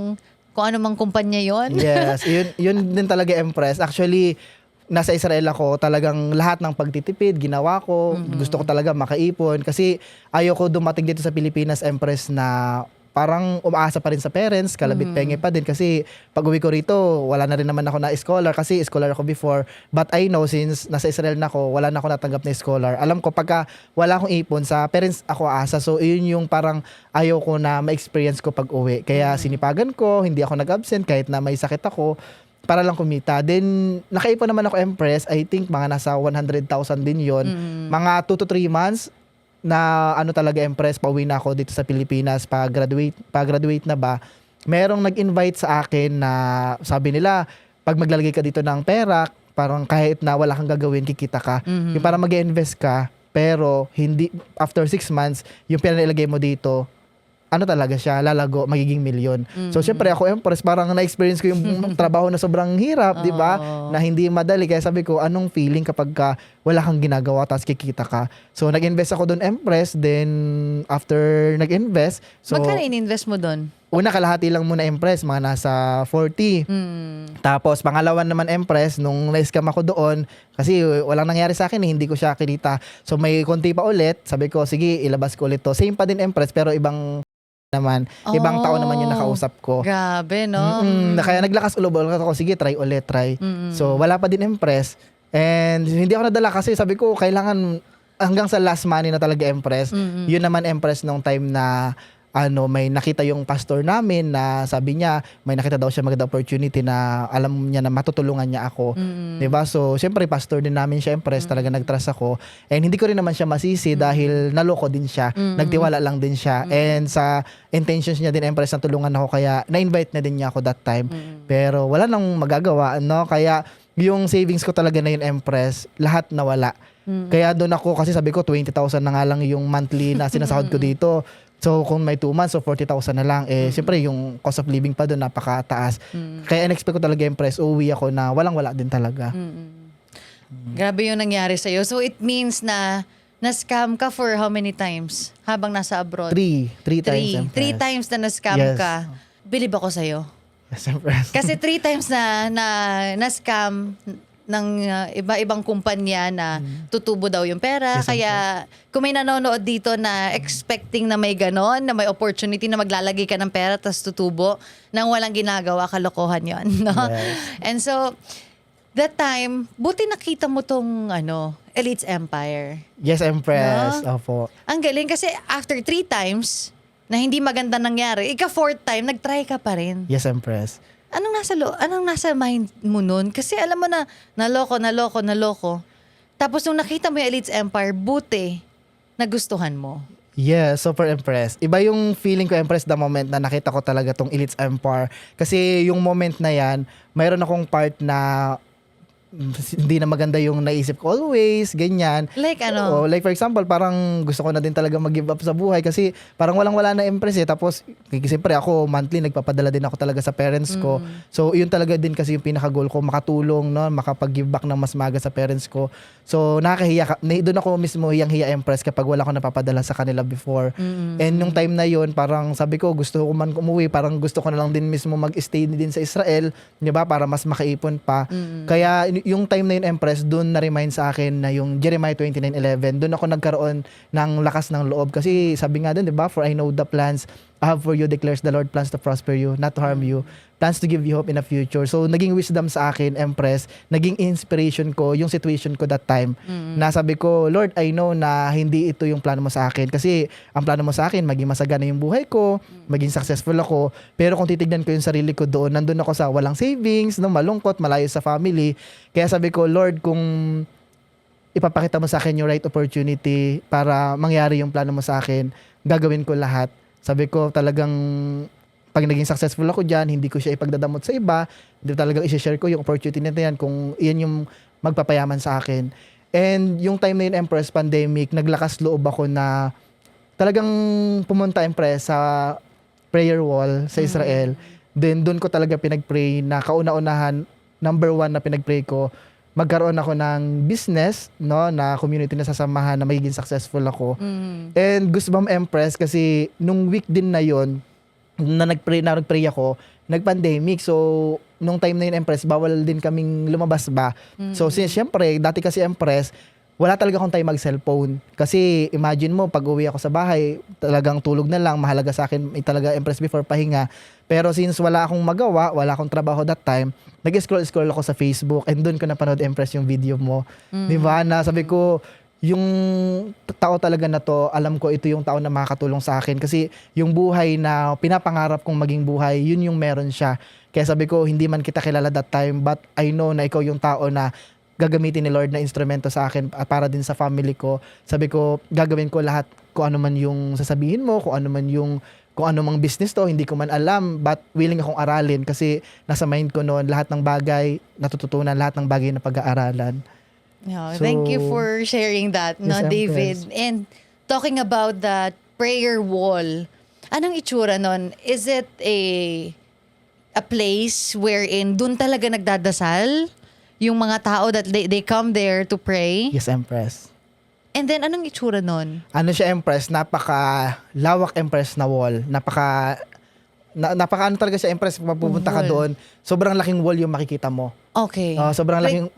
kung ano mang kumpanya yon. Yes, yun din talaga, Empress. Actually, nasa Israel ako, talagang lahat ng pagtitipid, ginawa ko. Gusto ko talaga makaipon. Kasi ayoko dumating dito sa Pilipinas, Empress, na parang umaasa pa rin sa parents, kalabit penge pa din. Kasi pag uwi ko rito, wala na rin naman ako na scholar. Kasi scholar ako before. But I know, since nasa Israel na ako, wala na ako natanggap na scholar. Alam ko, pagka wala akong ipon, sa parents ako aasa. So, yun yung parang ayaw ko na ma-experience ko pag uwi. Kaya sinipagan ko, hindi ako nag-absent kahit na may sakit ako para lang kumita. Then, nakaipon naman ako, Empress. I think mga nasa 100,000 din yon. Mga 2 to 3 months na ano talaga, Empress, pauwi na ako dito sa Pilipinas, pa-graduate na ba, merong nag-invite sa akin na sabi nila, pag maglalagay ka dito ng pera, parang kahit na wala kang gagawin, kikita ka. Yung parang mag-invest ka, pero hindi, after 6 months, yung pera na ilagay mo dito, ano talaga siya, lalago, magiging milyon. So, syempre ako, Empress, parang na-experience ko yung trabaho na sobrang hirap, di ba? Na hindi madali. Kaya sabi ko, anong feeling kapag wala kang ginagawa, tapos kikita ka? So, nag-invest ako doon, Empress. Then, after nag-invest, so, Magkano in-invest mo doon? una kalahati lang muna, Empress, mga nasa 40. Tapos, pangalawa naman, Empress, nung na-scam ako doon, kasi walang nangyari sa akin, hindi ko siya kinita. So, may konti pa ulit. Sabi ko, sige, ilabas ko ulit to. Same pa din, Empress, pero ibang tao naman yung nakausap ko. Grabe, no? Kaya naglakas ulo ako, sige, try ulit. So, wala pa din, Empress. And hindi ako nadala kasi sabi ko, kailangan hanggang sa last money na talaga, Empress. Yun naman, Empress, nung time na may nakita yung pastor namin na sabi niya, may nakita daw siya maganda opportunity na alam niya na matutulungan niya ako. Diba? So, syempre, pastor din namin siya, Empress. Talaga nag-trust ako. And hindi ko rin naman siya masisi dahil naloko din siya. Nagtiwala lang din siya. And sa intentions niya din, Empress, na tulungan ako. Kaya na-invite na din niya ako that time. Pero wala nang magagawa. No? Kaya yung savings ko talaga na yun, Empress, lahat nawala. Kaya doon ako, kasi sabi ko, 20,000 na nga lang yung monthly na sinasahod ko dito. So, kung may 2 months, so 40,000 na lang. Siyempre, yung cost of living pa doon, napakataas. Kaya in-expect ko talaga, Empress, uuwi ako na walang-wala din talaga. Grabe yung nangyari sa'yo. So, it means na na-scam ka for how many times habang nasa abroad? 3 times, Empress. 3 times na na-scam Yes. ka. Believe ako sa'yo. Yes, Empress. Kasi 3 times na-scam ng iba-ibang kumpanya na tutubo daw yung pera. Yes, Kaya kung may nanonood dito na expecting na may ganon, na may opportunity na maglalagay ka ng pera tapos tutubo, nang walang ginagawa, kalokohan yon. No? Yes. And so, that time, buti nakita mo tong Elites Empire. Yes, Empress. No? Opo. Ang galing kasi after 3 times na hindi maganda nangyari, ika-4th time, nag-try ka pa rin. Yes, Empress. Anong nasa mind mo nun? Kasi alam mo na, naloko. Tapos nung nakita mo yung Elites Empire, buti, nagustuhan mo. Yes, super impressed. Iba yung feeling ko, Empress, the moment na nakita ko talaga tong Elites Empire. Kasi yung moment na yan, mayroon akong part na hindi na maganda yung naisip ko always, ganyan. Like Oo, like for example, parang gusto ko na din talaga mag-give up sa buhay kasi parang walang-wala na, Empress, eh. Tapos, siyempre ako, monthly, nagpapadala din ako talaga sa parents ko. So, yun talaga din kasi yung pinaka-goal ko, makatulong, no? Makapag-give back ng mas maga sa parents ko. So, nakakahiya. Doon ako mismo hiyang-hiya, Empress, kapag wala ko napapadala sa kanila before. And nung time na yun, parang sabi ko, gusto ko man umuwi, parang gusto ko na lang din mismo mag-stay din sa Israel, di ba? Para mas makaipon pa. Kaya, yung time na yun, Empress, doon na-remind sa akin na yung Jeremiah 29:11, doon ako nagkaroon ng lakas ng loob. Kasi sabi nga doon, di ba, for I know the plans I have for you, declares the Lord, plans to prosper you, not to harm you, plans to give you hope in the future. So, naging wisdom sa akin, Empress, naging inspiration ko, yung situation ko that time, na sabi ko, Lord, I know na hindi ito yung plano mo sa akin. Kasi, ang plano mo sa akin, maging masagana yung buhay ko, maging successful ako. Pero kung titignan ko yung sarili ko doon, nandun ako sa walang savings, no, malungkot, malayo sa family. Kaya sabi ko, Lord, kung ipapakita mo sa akin yung right opportunity para mangyari yung plano mo sa akin, gagawin ko lahat. Sabi ko talagang pag naging successful ako dyan, hindi ko siya ipagdadamot sa iba, hindi talagang isi-share ko yung opportunity na yan kung iyan yung magpapayaman sa akin. And yung time na yun, Empress, pandemic, naglakas loob ako na talagang pumunta, Empress, sa prayer wall sa Israel. Then doon ko talaga pinagpray na kauna-unahan, number 1 na pinagpray ko, magkaroon ako ng business, no, na community na sasamahan na magiging successful ako. And Goosebump, Empress, kasi nung week din na yon na nagpray ako, nag-pandemic. So, nung time na yun, Empress, bawal din kaming lumabas ba. So, siyempre, dati kasi, Empress, wala talaga akong time mag-cellphone. Kasi, imagine mo, pag uwi ako sa bahay, talagang tulog na lang, mahalaga sa akin, talaga, Empress, before pahinga. Pero since wala akong magawa, wala akong trabaho that time, nag-scroll ako sa Facebook, and doon ko napanood, Empress, yung video mo. Di ba? Na sabi ko, yung tao talaga na to, alam ko ito yung tao na makakatulong sa akin. Kasi yung buhay na pinapangarap kong maging buhay, yun yung meron siya. Kaya sabi ko, hindi man kita kilala that time, but I know na ikaw yung tao na gagamitin ni Lord na instrumento sa akin at para din sa family ko. Sabi ko, gagawin ko lahat kung ano man yung sasabihin mo, kung ano mang business to, hindi ko man alam, but willing akong aralin kasi nasa mind ko noon lahat ng bagay natututunan, lahat ng bagay na pag-aaralan. Yeah, thank you for sharing that, no, Yes, David. Empress. And talking about that prayer wall, anong itsura nun? Is it a place wherein dun talaga nagdadasal yung mga tao that they come there to pray? Yes, Empress. And then, anong itsura nun? Ano siya, Empress? Napaka-lawak, Empress, na wall. Napaka ano talaga siya, Empress, kung pupunta ka Wall. doon, sobrang laking wall yung makikita mo. Okay. Sobrang Like, laking...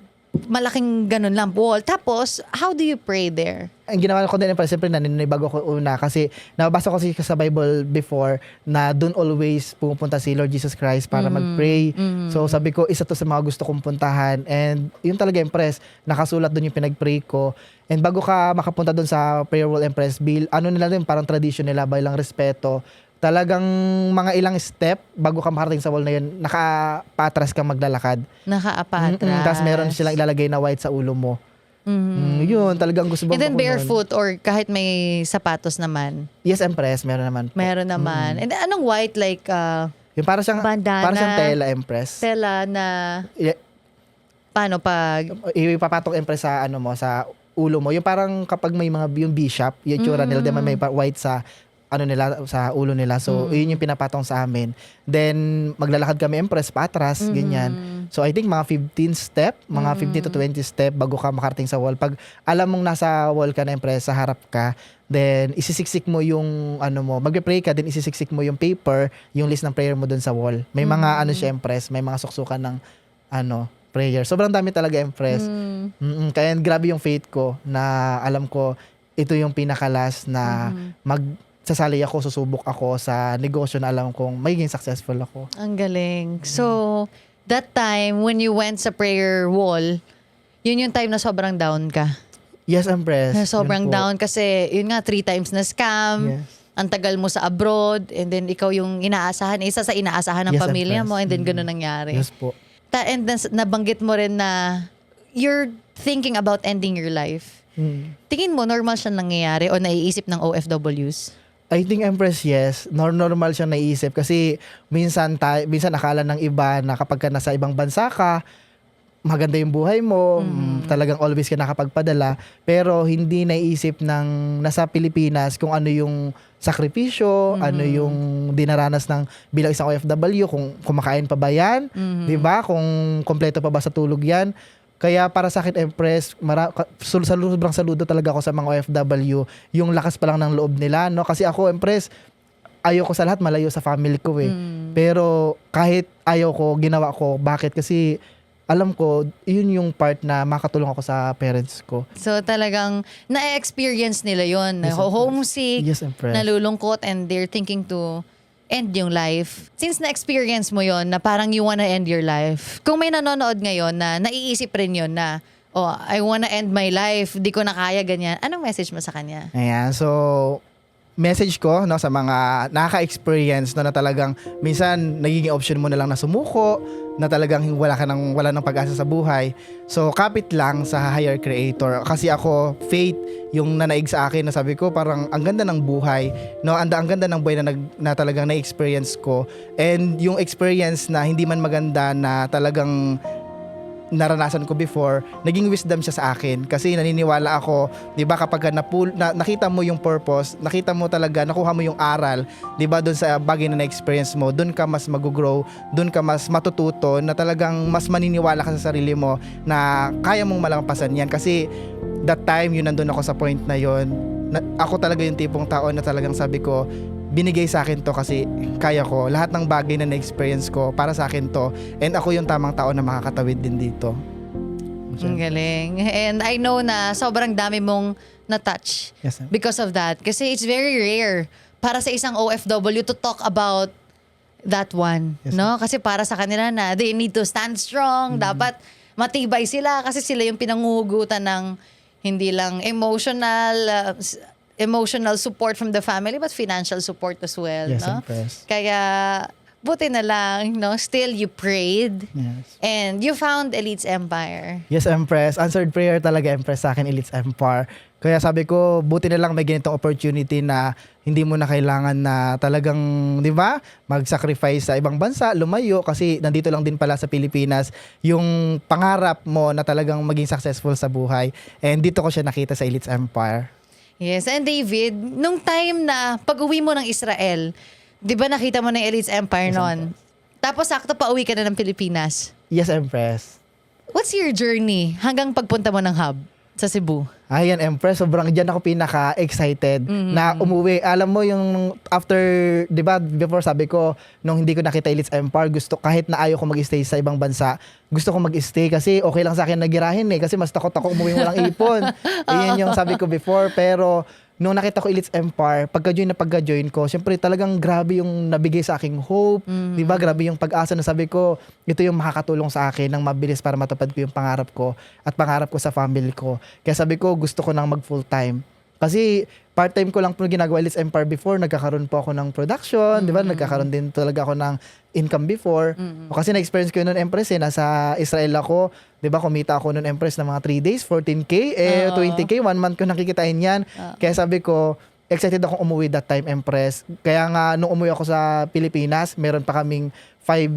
malaking ganun lang, wall. Tapos, how do you pray there? Ang ginawa ko din, Empress, siyempre naninibago ko una kasi nabasa ko kasi sa Bible before na doon always pumupunta si Lord Jesus Christ para mag-pray. So sabi ko, isa to sa mga gusto kong puntahan. And yun talaga, Empress, nakasulat doon yung pinag-pray ko. And bago ka makapunta doon sa prayer wall, Empress, ano nila din, parang tradition nila, bilang respeto. Talagang mga ilang step bago ka makarating sa wall na yun, nakapatras kang maglalakad. Nakaapatras. Tapos meron silang ilalagay na white sa ulo mo. Yun, talagang gusto And then ko nun. barefoot or kahit may sapatos naman. Yes, Empress, meron naman po. Meron naman. And then, anong white like Yung para siyang bandana, tela, Empress. tela na paano pag Ipapatong, Empress, sa ano mo, sa ulo mo. Yung parang kapag may mga yung bishop, yung tsura nila, diba, may white sa ano nila, sa ulo nila. So, yun yung pinapatong sa amin. Then, maglalakad kami, Empress, patras, ganyan. So, I think mga 15 step, mga 15 to 20 step bago ka makarating sa wall. Pag alam mong nasa wall ka na, Empress, sa harap ka, then isisiksik mo yung ano mo, magpe-pray ka, then isisiksik mo yung paper, yung list ng prayer mo dun sa wall. May mga ano siya, Empress, may mga suksukan ng ano, prayer. Sobrang dami talaga, Empress. Kaya grabe yung faith ko na alam ko ito yung pinakalas na sasali ako, susubok ako sa negosyo na alam kong magiging successful ako. ang galing. So, that time when you went sa prayer wall, yun yung time na sobrang down ka. Yes, Empress. Sobrang Yun po. down kasi yun nga 3 times na scam. Yes. Ang tagal mo sa abroad and then ikaw yung inaasahan, isa sa inaasahan ng Yes, pamilya Empress. mo and then ganun nangyari. Yes po. And then nabanggit mo rin na you're thinking about ending your life. Tingin mo normal siya nangyayari o naiisip ng OFWs? I think, Empress, yes. Normal siyang naisip kasi minsan akala ng iba na kapag ka nasa ibang bansa ka, maganda yung buhay mo, talagang always ka nakapagpadala, pero hindi naisip ng nasa Pilipinas kung ano yung sakripisyo, ano yung dinaranas ng bilang isang OFW, kung kumakain pa ba yan, 'di ba? Kung kompleto pa ba sa tulog yan. Kaya para sa akin, Empress, sobrang saludo talaga ako sa mga OFW, yung lakas pa lang ng loob nila, no? Kasi ako, Empress, ayoko sa lahat malayo sa family ko eh. Pero kahit ayaw ko, ginawa ko. Bakit? Kasi alam ko, yun yung part na makatulong ako sa parents ko. So talagang na-experience nila yon, Yes, homesick, Yes, Empress. nalulungkot, and they're thinking to end yung life. Since na-experience mo yon na parang you wanna end your life, kung may nanonood ngayon na naiisip rin yon na, oh, I wanna end my life, di ko na kaya ganyan, anong message mo sa kanya? Ayan, so message ko no sa mga nakaka-experience no, na talagang minsan nagiging option mo na lang na sumuko, na talagang wala nang pag-asa sa buhay. So kapit lang sa higher creator, kasi ako faith yung nanaig sa akin, na sabi ko parang ang ganda ng buhay no, ang ganda ng buhay na talagang na-experience ko, and yung experience na hindi man maganda na talagang naranasan ko before, naging wisdom siya sa akin, kasi naniniwala ako, 'di ba, kapag nakita mo yung purpose, nakita mo talaga, nakuha mo yung aral, 'di ba, doon sa bagay na na-experience mo, doon ka mas mag-grow, doon ka mas matututo, na talagang mas maniniwala ka sa sarili mo na kaya mong malampasan yan. Kasi that time, yun, nandun ako sa point na yun, ako talaga yung tipong tao na talagang sabi ko, binigay sa akin to kasi kaya ko. Lahat ng bagay na na-experience ko, para sa akin to. And ako yung tamang tao na makakatawid din dito. Ang galing. And I know na sobrang dami mong na-touch Yes, ma'am. because of that. Kasi it's very rare para sa isang OFW to talk about that one. Yes, No? Kasi para sa kanila na they need to stand strong. Dapat matibay sila kasi sila yung pinanguhugutan ng hindi lang emotional support from the family, but financial support as well. Yes, No? Empress. Kaya buti na lang, no? Still you prayed Yes. and you found Elites Empire. Yes, Empress. Answered prayer talaga, Empress, sa akin, Elites Empire. Kaya sabi ko, buti na lang may ganitong opportunity na hindi mo na kailangan na talagang, di ba, mag-sacrifice sa ibang bansa, lumayo, kasi nandito lang din pala sa Pilipinas yung pangarap mo na talagang maging successful sa buhay. And dito ko siya nakita sa Elites Empire. Yes, and David, nung time na pag-uwi mo ng Israel, di ba nakita mo na yung Elites Empire Yes, noon? Tapos sakto pa uwi ka na ng Pilipinas. Yes, Empress. What's your journey hanggang pagpunta mo ng hub sa Cebu? Ayan, Empress, sobrang dyan ako pinaka-excited na umuwi. Alam mo yung after, di ba, before sabi ko, nung hindi ko nakita Elites Empire, gusto, kahit na ayaw ko mag-stay sa ibang bansa, gusto ko mag-stay kasi okay lang sa akin nagirahin kasi mas takot ako umuwi walang ipon. Iyan yung sabi ko before, pero nung nakita ko Elites Empire, pagka-join ko, syempre talagang grabe yung nabigay sa aking hope. Di ba? Grabe yung pag-asa na sabi ko, ito yung makakatulong sa akin ng mabilis para matupad ko yung pangarap ko at pangarap ko sa family ko. Kaya sabi ko, gusto ko nang mag full-time. Kasi part-time ko lang po ginagawa Elites Empire before, nagkakaroon po ako ng production, di ba? Nagkakaroon din talaga ako ng income before. Kasi na-experience ko yun noon, Empress, nasa Israel ako, di ba, kumita ako noon, Empress, ng mga 3 days, 14K, 20K, 1 month ko nakikitain yan. Kaya sabi ko, excited akong umuwi that time, Empress. Kaya nga, nung umuwi ako sa Pilipinas, meron pa kaming 5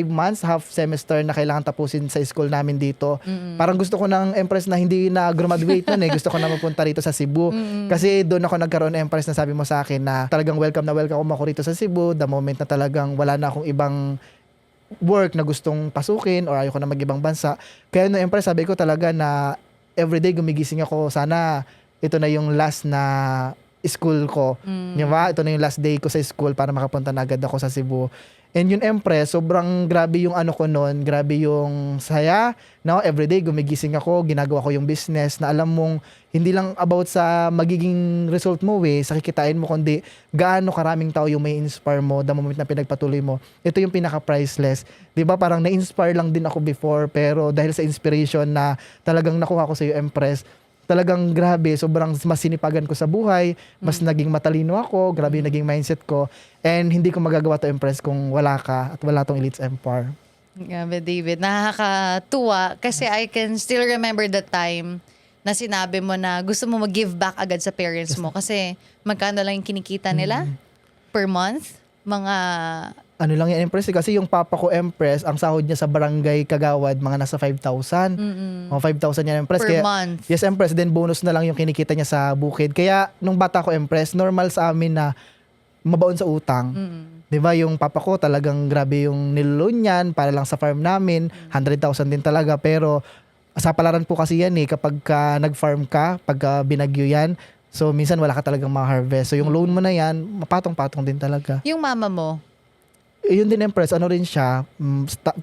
months, half semester na kailangan tapusin sa school namin dito. Parang gusto ko ng, Empress, na hindi na graduate nun Gusto ko na mapunta rito sa Cebu. Kasi doon ako nagkaroon, Empress, na sabi mo sa akin na talagang welcome ako rito sa Cebu the moment na talagang wala na akong ibang work na gustong pasukin or ayoko na mag-ibang bansa. Kaya no, Empress, sabi ko talaga na everyday gumigising ako, sana ito na yung last na school ko. Di ba? Ito na yung last day ko sa school para makapunta na agad ako sa Cebu. And yun, Empress, sobrang grabe yung ano ko noon, grabe yung saya. No, everyday gumigising ako, ginagawa ko yung business na alam mong hindi lang about sa magiging result mo sa kikitain mo, kundi gaano karaming tao yung may inspire mo the moment na pinagpatuloy mo. Ito yung pinaka-priceless. 'Di ba? Parang na-inspire lang din ako before, pero dahil sa inspiration na talagang nakuha ko sa iyo, Empress, talagang grabe, sobrang mas sinipagan ko sa buhay, mas naging matalino ako, grabe yung naging mindset ko, and hindi ko magagawa to, Empress, kung wala ka at wala tong Elites Empire. Grabe, David. Nakakatuwa kasi I can still remember the time na sinabi mo na gusto mo mag-give back agad sa parents mo kasi magkano lang yung kinikita nila per month? Mga Ano lang yan, Empress, kasi yung papa ko, Empress, ang sahod niya sa barangay Kagawad, mga nasa 5,000. O 5,000 yan, Empress. per month. Yes, Empress. Then bonus na lang yung kinikita niya sa bukid. Kaya nung bata ko, Empress, normal sa amin na mabaon sa utang. 'Di ba? Yung papa ko talagang grabe yung niloloan niyan para lang sa farm namin. 100,000 din talaga. Pero sa palaran po kasi yan kapag nag-farm ka, pag binagyo yan, so minsan wala ka talagang ma-harvest. So yung loan mo na yan, mapatong-patong din talaga. Yung mama mo, yun din Empress, ano rin siya,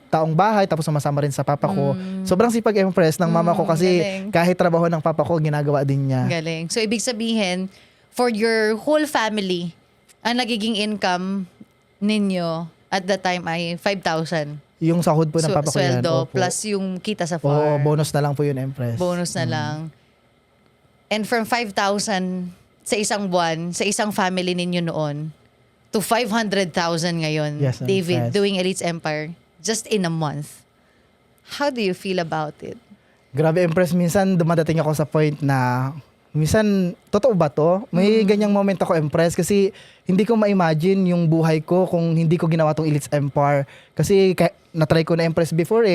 taong bahay, tapos sumasama rin sa papa ko. Sobrang sipag Empress ng mama ko kasi galing. kahit trabaho ng papa ko, ginagawa din niya. Galing. So, ibig sabihin, for your whole family, ang nagiging income ninyo at that time ay 5,000. Yung sahod po ng papa ko yan. Sweldo Opo. plus yung kita sa Oo, farm. bonus na lang po yun Empress. Bonus na lang. And from 5,000 sa isang buwan, sa isang family ninyo noon, to 500,000 ngayon, Yes, David, Empress. doing Elites Empire, just in a month. How do you feel about it? Grabe Empress, minsan dumadating ako sa point na minsan, totoo ba to? May ganyang moment ako Empress kasi hindi ko ma-imagine yung buhay ko kung hindi ko ginawa tong Elites Empire. Kasi na-try ko na Empress before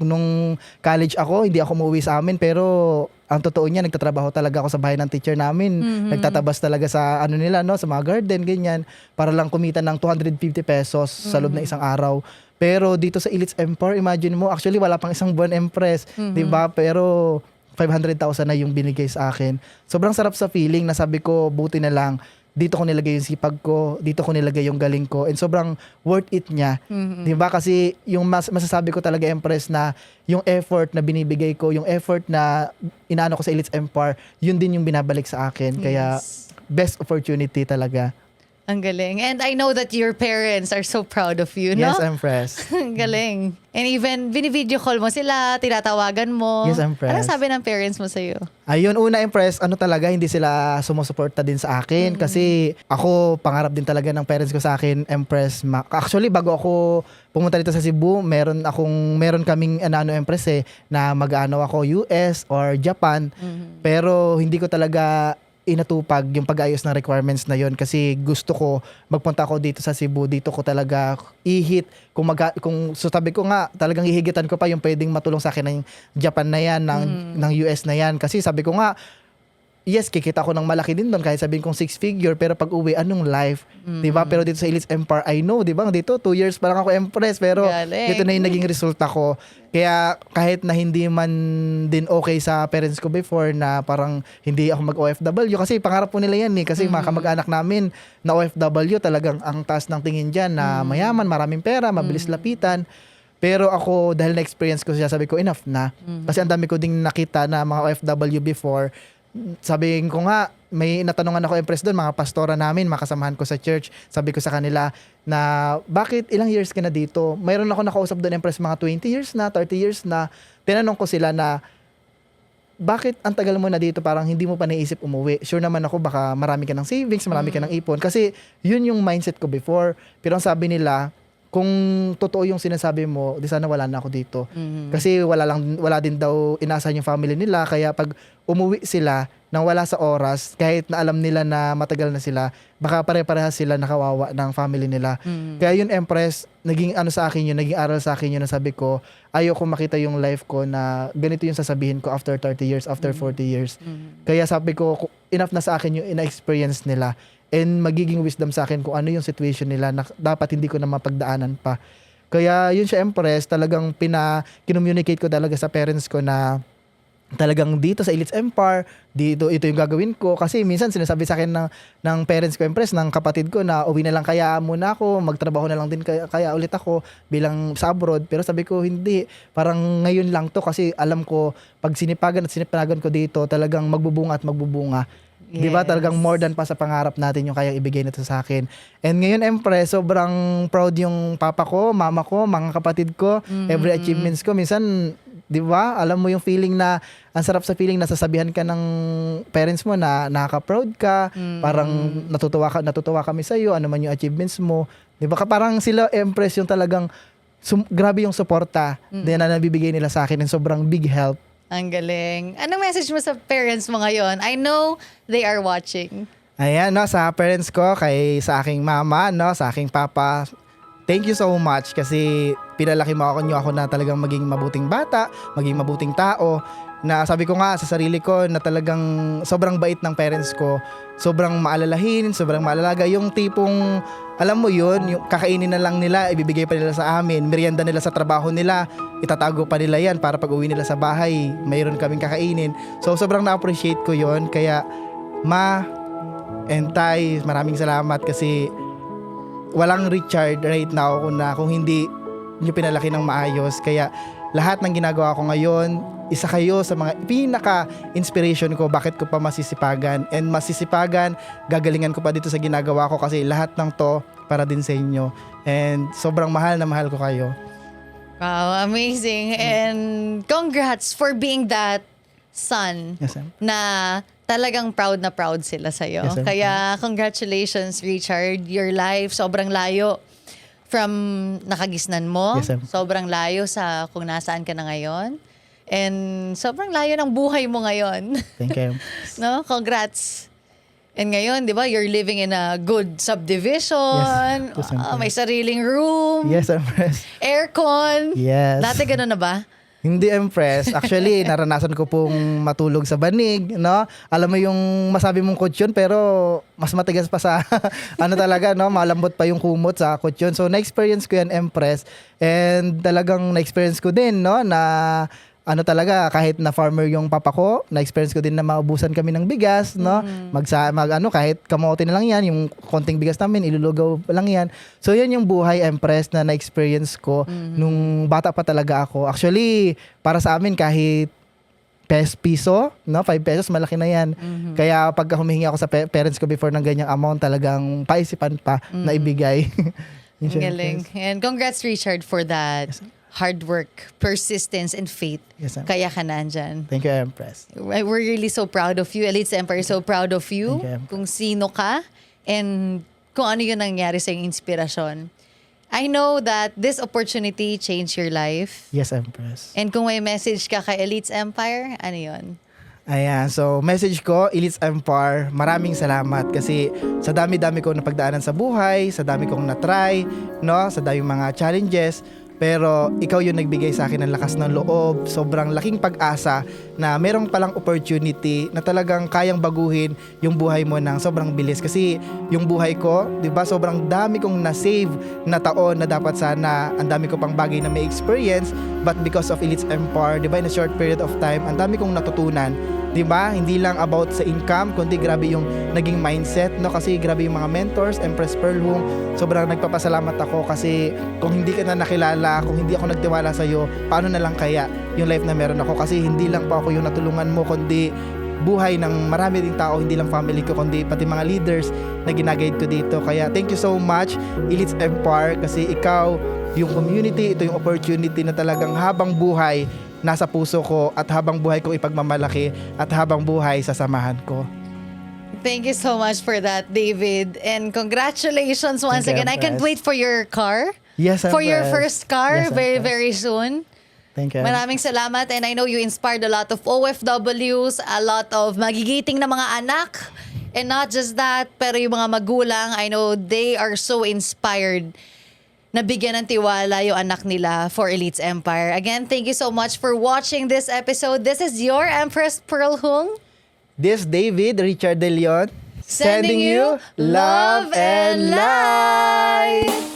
nung college ako, hindi ako umuwi sa amin pero ang totoo niya, nagtatrabaho talaga ako sa bahay ng teacher namin. Nagtatabas talaga sa ano nila, no, sa mga garden, ganyan, para lang kumita ng 250 pesos sa loob ng isang araw. Pero dito sa Elites Empire, imagine mo, actually wala pang isang buwan Empress, 'di ba? Pero 500,000 na yung binigay sa akin. Sobrang sarap sa feeling na sabi ko, buti na lang, dito ko nilagay yung sipag ko, dito ko nilagay yung galing ko, and sobrang worth it niya. Diba? Kasi yung masasabi ko talaga, Empress, na yung effort na binibigay ko, yung effort na inaano ko sa Elites Empire, yun din yung binabalik sa akin. Kaya, Yes. best opportunity talaga. Ang galing. And I know that your parents are so proud of you, no? Yes, Empress. Ang galing. And even, bini-video call mo sila, tinatawagan mo. Yes, Empress. Anong sabi ng parents mo sa'yo? Ayun, una Empress, ano talaga, hindi sila sumusuporta din sa akin kasi ako, pangarap din talaga ng parents ko sa akin, Empress. Actually, bago ako pumunta dito sa Cebu, meron kaming Empress na mag-ano ako US or Japan. Pero hindi ko talaga inatupag yung pag-ayos ng requirements na yon kasi gusto ko magpunta ako dito sa Cebu, dito ko talaga ihit kung so sabi ko nga talagang hihigitan ko pa yung pwedeng matulong sa akin ng Japan na yan, ng US na yan kasi sabi ko nga yes, kikita ko ng malaki din doon kahit sabihin kong 6-figure pero pag uwi, anong life? Diba? Pero dito sa Elites Empire, I know, diba? Dito, 2 years pa lang ako Empress pero Galing. dito na yung naging resulta ko. Kaya kahit na hindi man din okay sa parents ko before na parang hindi ako mag-OFW kasi pangarap po nila yan kasi mga kamag-anak namin na OFW talagang ang taas ng tingin dyan na mayaman, maraming pera, mabilis lapitan. Pero ako, dahil na-experience ko siya, sabi ko, enough na. Kasi ang dami ko ding nakita na mga OFW before. Sabihin ko nga, may natanungan ako Empress doon, mga pastora namin, mga kasamahan ko sa church. Sabi ko sa kanila na, bakit ilang years ka na dito? Mayroon ako nakausap doon Empress, mga 20 years na, 30 years na. Tinanong ko sila na, bakit ang tagal mo na dito, parang hindi mo pa naisip umuwi? Sure naman ako, baka marami ka ng savings, marami ka ng ipon. Kasi yun yung mindset ko before. Pero ang sabi nila, kung totoo yung sinasabi mo, di sana wala na ako dito. Kasi wala din daw inaasahan yung family nila. Kaya pag umuwi sila nang wala sa oras, kahit na alam nila na matagal na sila, baka pare-parehas sila nakawawa ng family nila. Kaya yun Empress, naging ano sa akin yun, naging aral sa akin yun na sabi ko, ayoko makita yung life ko na ganito yung sasabihin ko after 30 years, after 40 years. Kaya sabi ko, enough na sa akin yung ina-experience nila. And magiging wisdom sa akin kung ano yung situation nila na dapat hindi ko na mapagdaanan pa. Kaya yun siya Empress, talagang kinommunicate ko talaga sa parents ko na talagang dito sa Elites Empire, ito yung gagawin ko. Kasi minsan sinasabi sa akin ng parents ko Empress, ng kapatid ko na uwi na lang kaya muna ako, magtrabaho na lang din kaya ulit ako bilang sa abroad. Pero sabi ko hindi, parang ngayon lang to kasi alam ko pag sinipagan ko dito, talagang magbubunga at magbubunga. Di ba? Talagang more than pa sa pangarap natin yung kayang ibigay nito sa akin. And ngayon, Empress, sobrang proud yung papa ko, mama ko, mga kapatid ko, every achievements ko. Minsan, di ba? Alam mo yung feeling na, ang sarap sa feeling na sasabihan ka ng parents mo na nakaka-proud ka, parang natutuwa kami sa'yo, ano man yung achievements mo. Di ba? Parang sila, Empress, yung talagang, grabe yung suporta na nabibigay nila sa akin and sobrang big help. Ang galing. Anong message mo sa parents mo ngayon? I know they are watching. Ayan, no, sa parents ko, sa aking mama, no, sa aking papa, thank you so much kasi pinalaki mo ako na talagang maging mabuting bata, maging mabuting tao. Na sabi ko nga sa sarili ko na talagang sobrang bait ng parents ko, sobrang maalalahin, sobrang maalalaga, yung tipong alam mo yun, yung kakainin na lang nila, ibibigay pa nila sa amin, merienda nila sa trabaho nila, itatago pa nila yan para pag uwi nila sa bahay, mayroon kaming kakainin. So sobrang na-appreciate ko yun, kaya Ma and Tay, maraming salamat kasi walang Richard right now kung hindi nyo pinalaki ng maayos. Kaya lahat ng ginagawa ko ngayon, isa kayo sa mga pinaka-inspiration ko bakit ko pa masisipagan. And masisipagan, gagalingan ko pa dito sa ginagawa ko kasi lahat ng to para din sa inyo. And sobrang mahal na mahal ko kayo. Wow, amazing. And congrats for being that son Yes, ma'am. na talagang proud na proud sila sa'yo. Yes, ma'am. Kaya congratulations, Richard. Your life, sobrang layo from nakagisnan mo. Yes, ma'am. Sobrang layo sa kung nasaan ka na ngayon. And sobrang layo ng buhay mo ngayon. Thank you. No? Congrats. And ngayon, di ba, you're living in a good subdivision. Yes, ma'am. May sariling room. Yes, Empress. Aircon. Yes. Dati gano'n na ba? Hindi, Empress. Actually, naranasan ko pong matulog sa banig, no? Alam mo yung masabi mong kutsyon, pero mas matigas pa sa, ano talaga, no? Malambot pa yung kumot sa kutsyon. So, na-experience ko yan, Empress. And talagang na-experience ko din, no? Na, ano talaga, kahit na farmer yung papa ko, na-experience ko din na maubusan kami ng bigas, no? Kahit kamote na lang yan, yung konting bigas namin, ilulugaw lang yan. So, yan yung buhay, Empress, na na-experience ko nung bata pa talaga ako. Actually, para sa amin, kahit piso, no? 5 pesos, malaki na yan. Kaya pagka humihingi ako sa parents ko before ng ganyang amount, talagang paisipan pa na ibigay. Yun siya, Ang galing. Empress. And congrats, Richard, for that hard work, persistence, and faith. Yes, ma'am. Kaya ka nandyan. Thank you, Empress. We're really so proud of you. Elites Empire is so proud of you. Thank you. Kung sino ka and kung ano yung nangyari sa iyong inspirasyon. I know that this opportunity changed your life. Yes, Empress. And kung may message ka kay Elites Empire, ano yun? Ayan, so message ko, Elites Empire, maraming salamat kasi sa dami-dami ko napagdaanan sa buhay, sa dami kong na-try, no? Sa dami mga challenges, pero ikaw yung nagbigay sa akin ng lakas ng loob, sobrang laking pag-asa na merong palang opportunity na talagang kayang baguhin yung buhay mo ng sobrang bilis. Kasi yung buhay ko, di ba, sobrang dami kong na-save na taon na dapat sana ang dami ko pang bagay na may experience, but because of Elites Empire, di ba, in a short period of time, ang dami kong natutunan. Di ba? Hindi lang about sa income, kundi grabe yung naging mindset, no? Kasi grabe yung mga mentors, Empress Pearl Hung, sobrang nagpapasalamat ako kasi kung hindi ka na nakilala, kung hindi ako nagtiwala sa iyo, paano na lang kaya yung life na meron ako? Kasi hindi lang pa ako yung natulungan mo, kundi buhay ng marami ding tao, hindi lang family ko, kundi pati mga leaders na ginaguide ko dito. Kaya thank you so much, Elites Empire, kasi ikaw, yung community, ito yung opportunity na talagang habang buhay, nasa puso ko at habang buhay kong ipagmamalaki at habang buhay sasamahan ko. Thank you so much for that, David. And congratulations once Thank you, again. I can't Empress. wait for your car. Yes, For your Empress. first car, Yes, very, Empress. very soon. Thank you. Maraming salamat, and I know you inspired a lot of OFWs, a lot of magigiting na mga anak. And not just that, pero yung mga magulang, I know they are so inspired na bigyan ng tiwala yung anak nila for Elites Empire. Again, thank you so much for watching this episode. This is your Empress Pearl Hung. This David Richard De Leon Sending you love and light.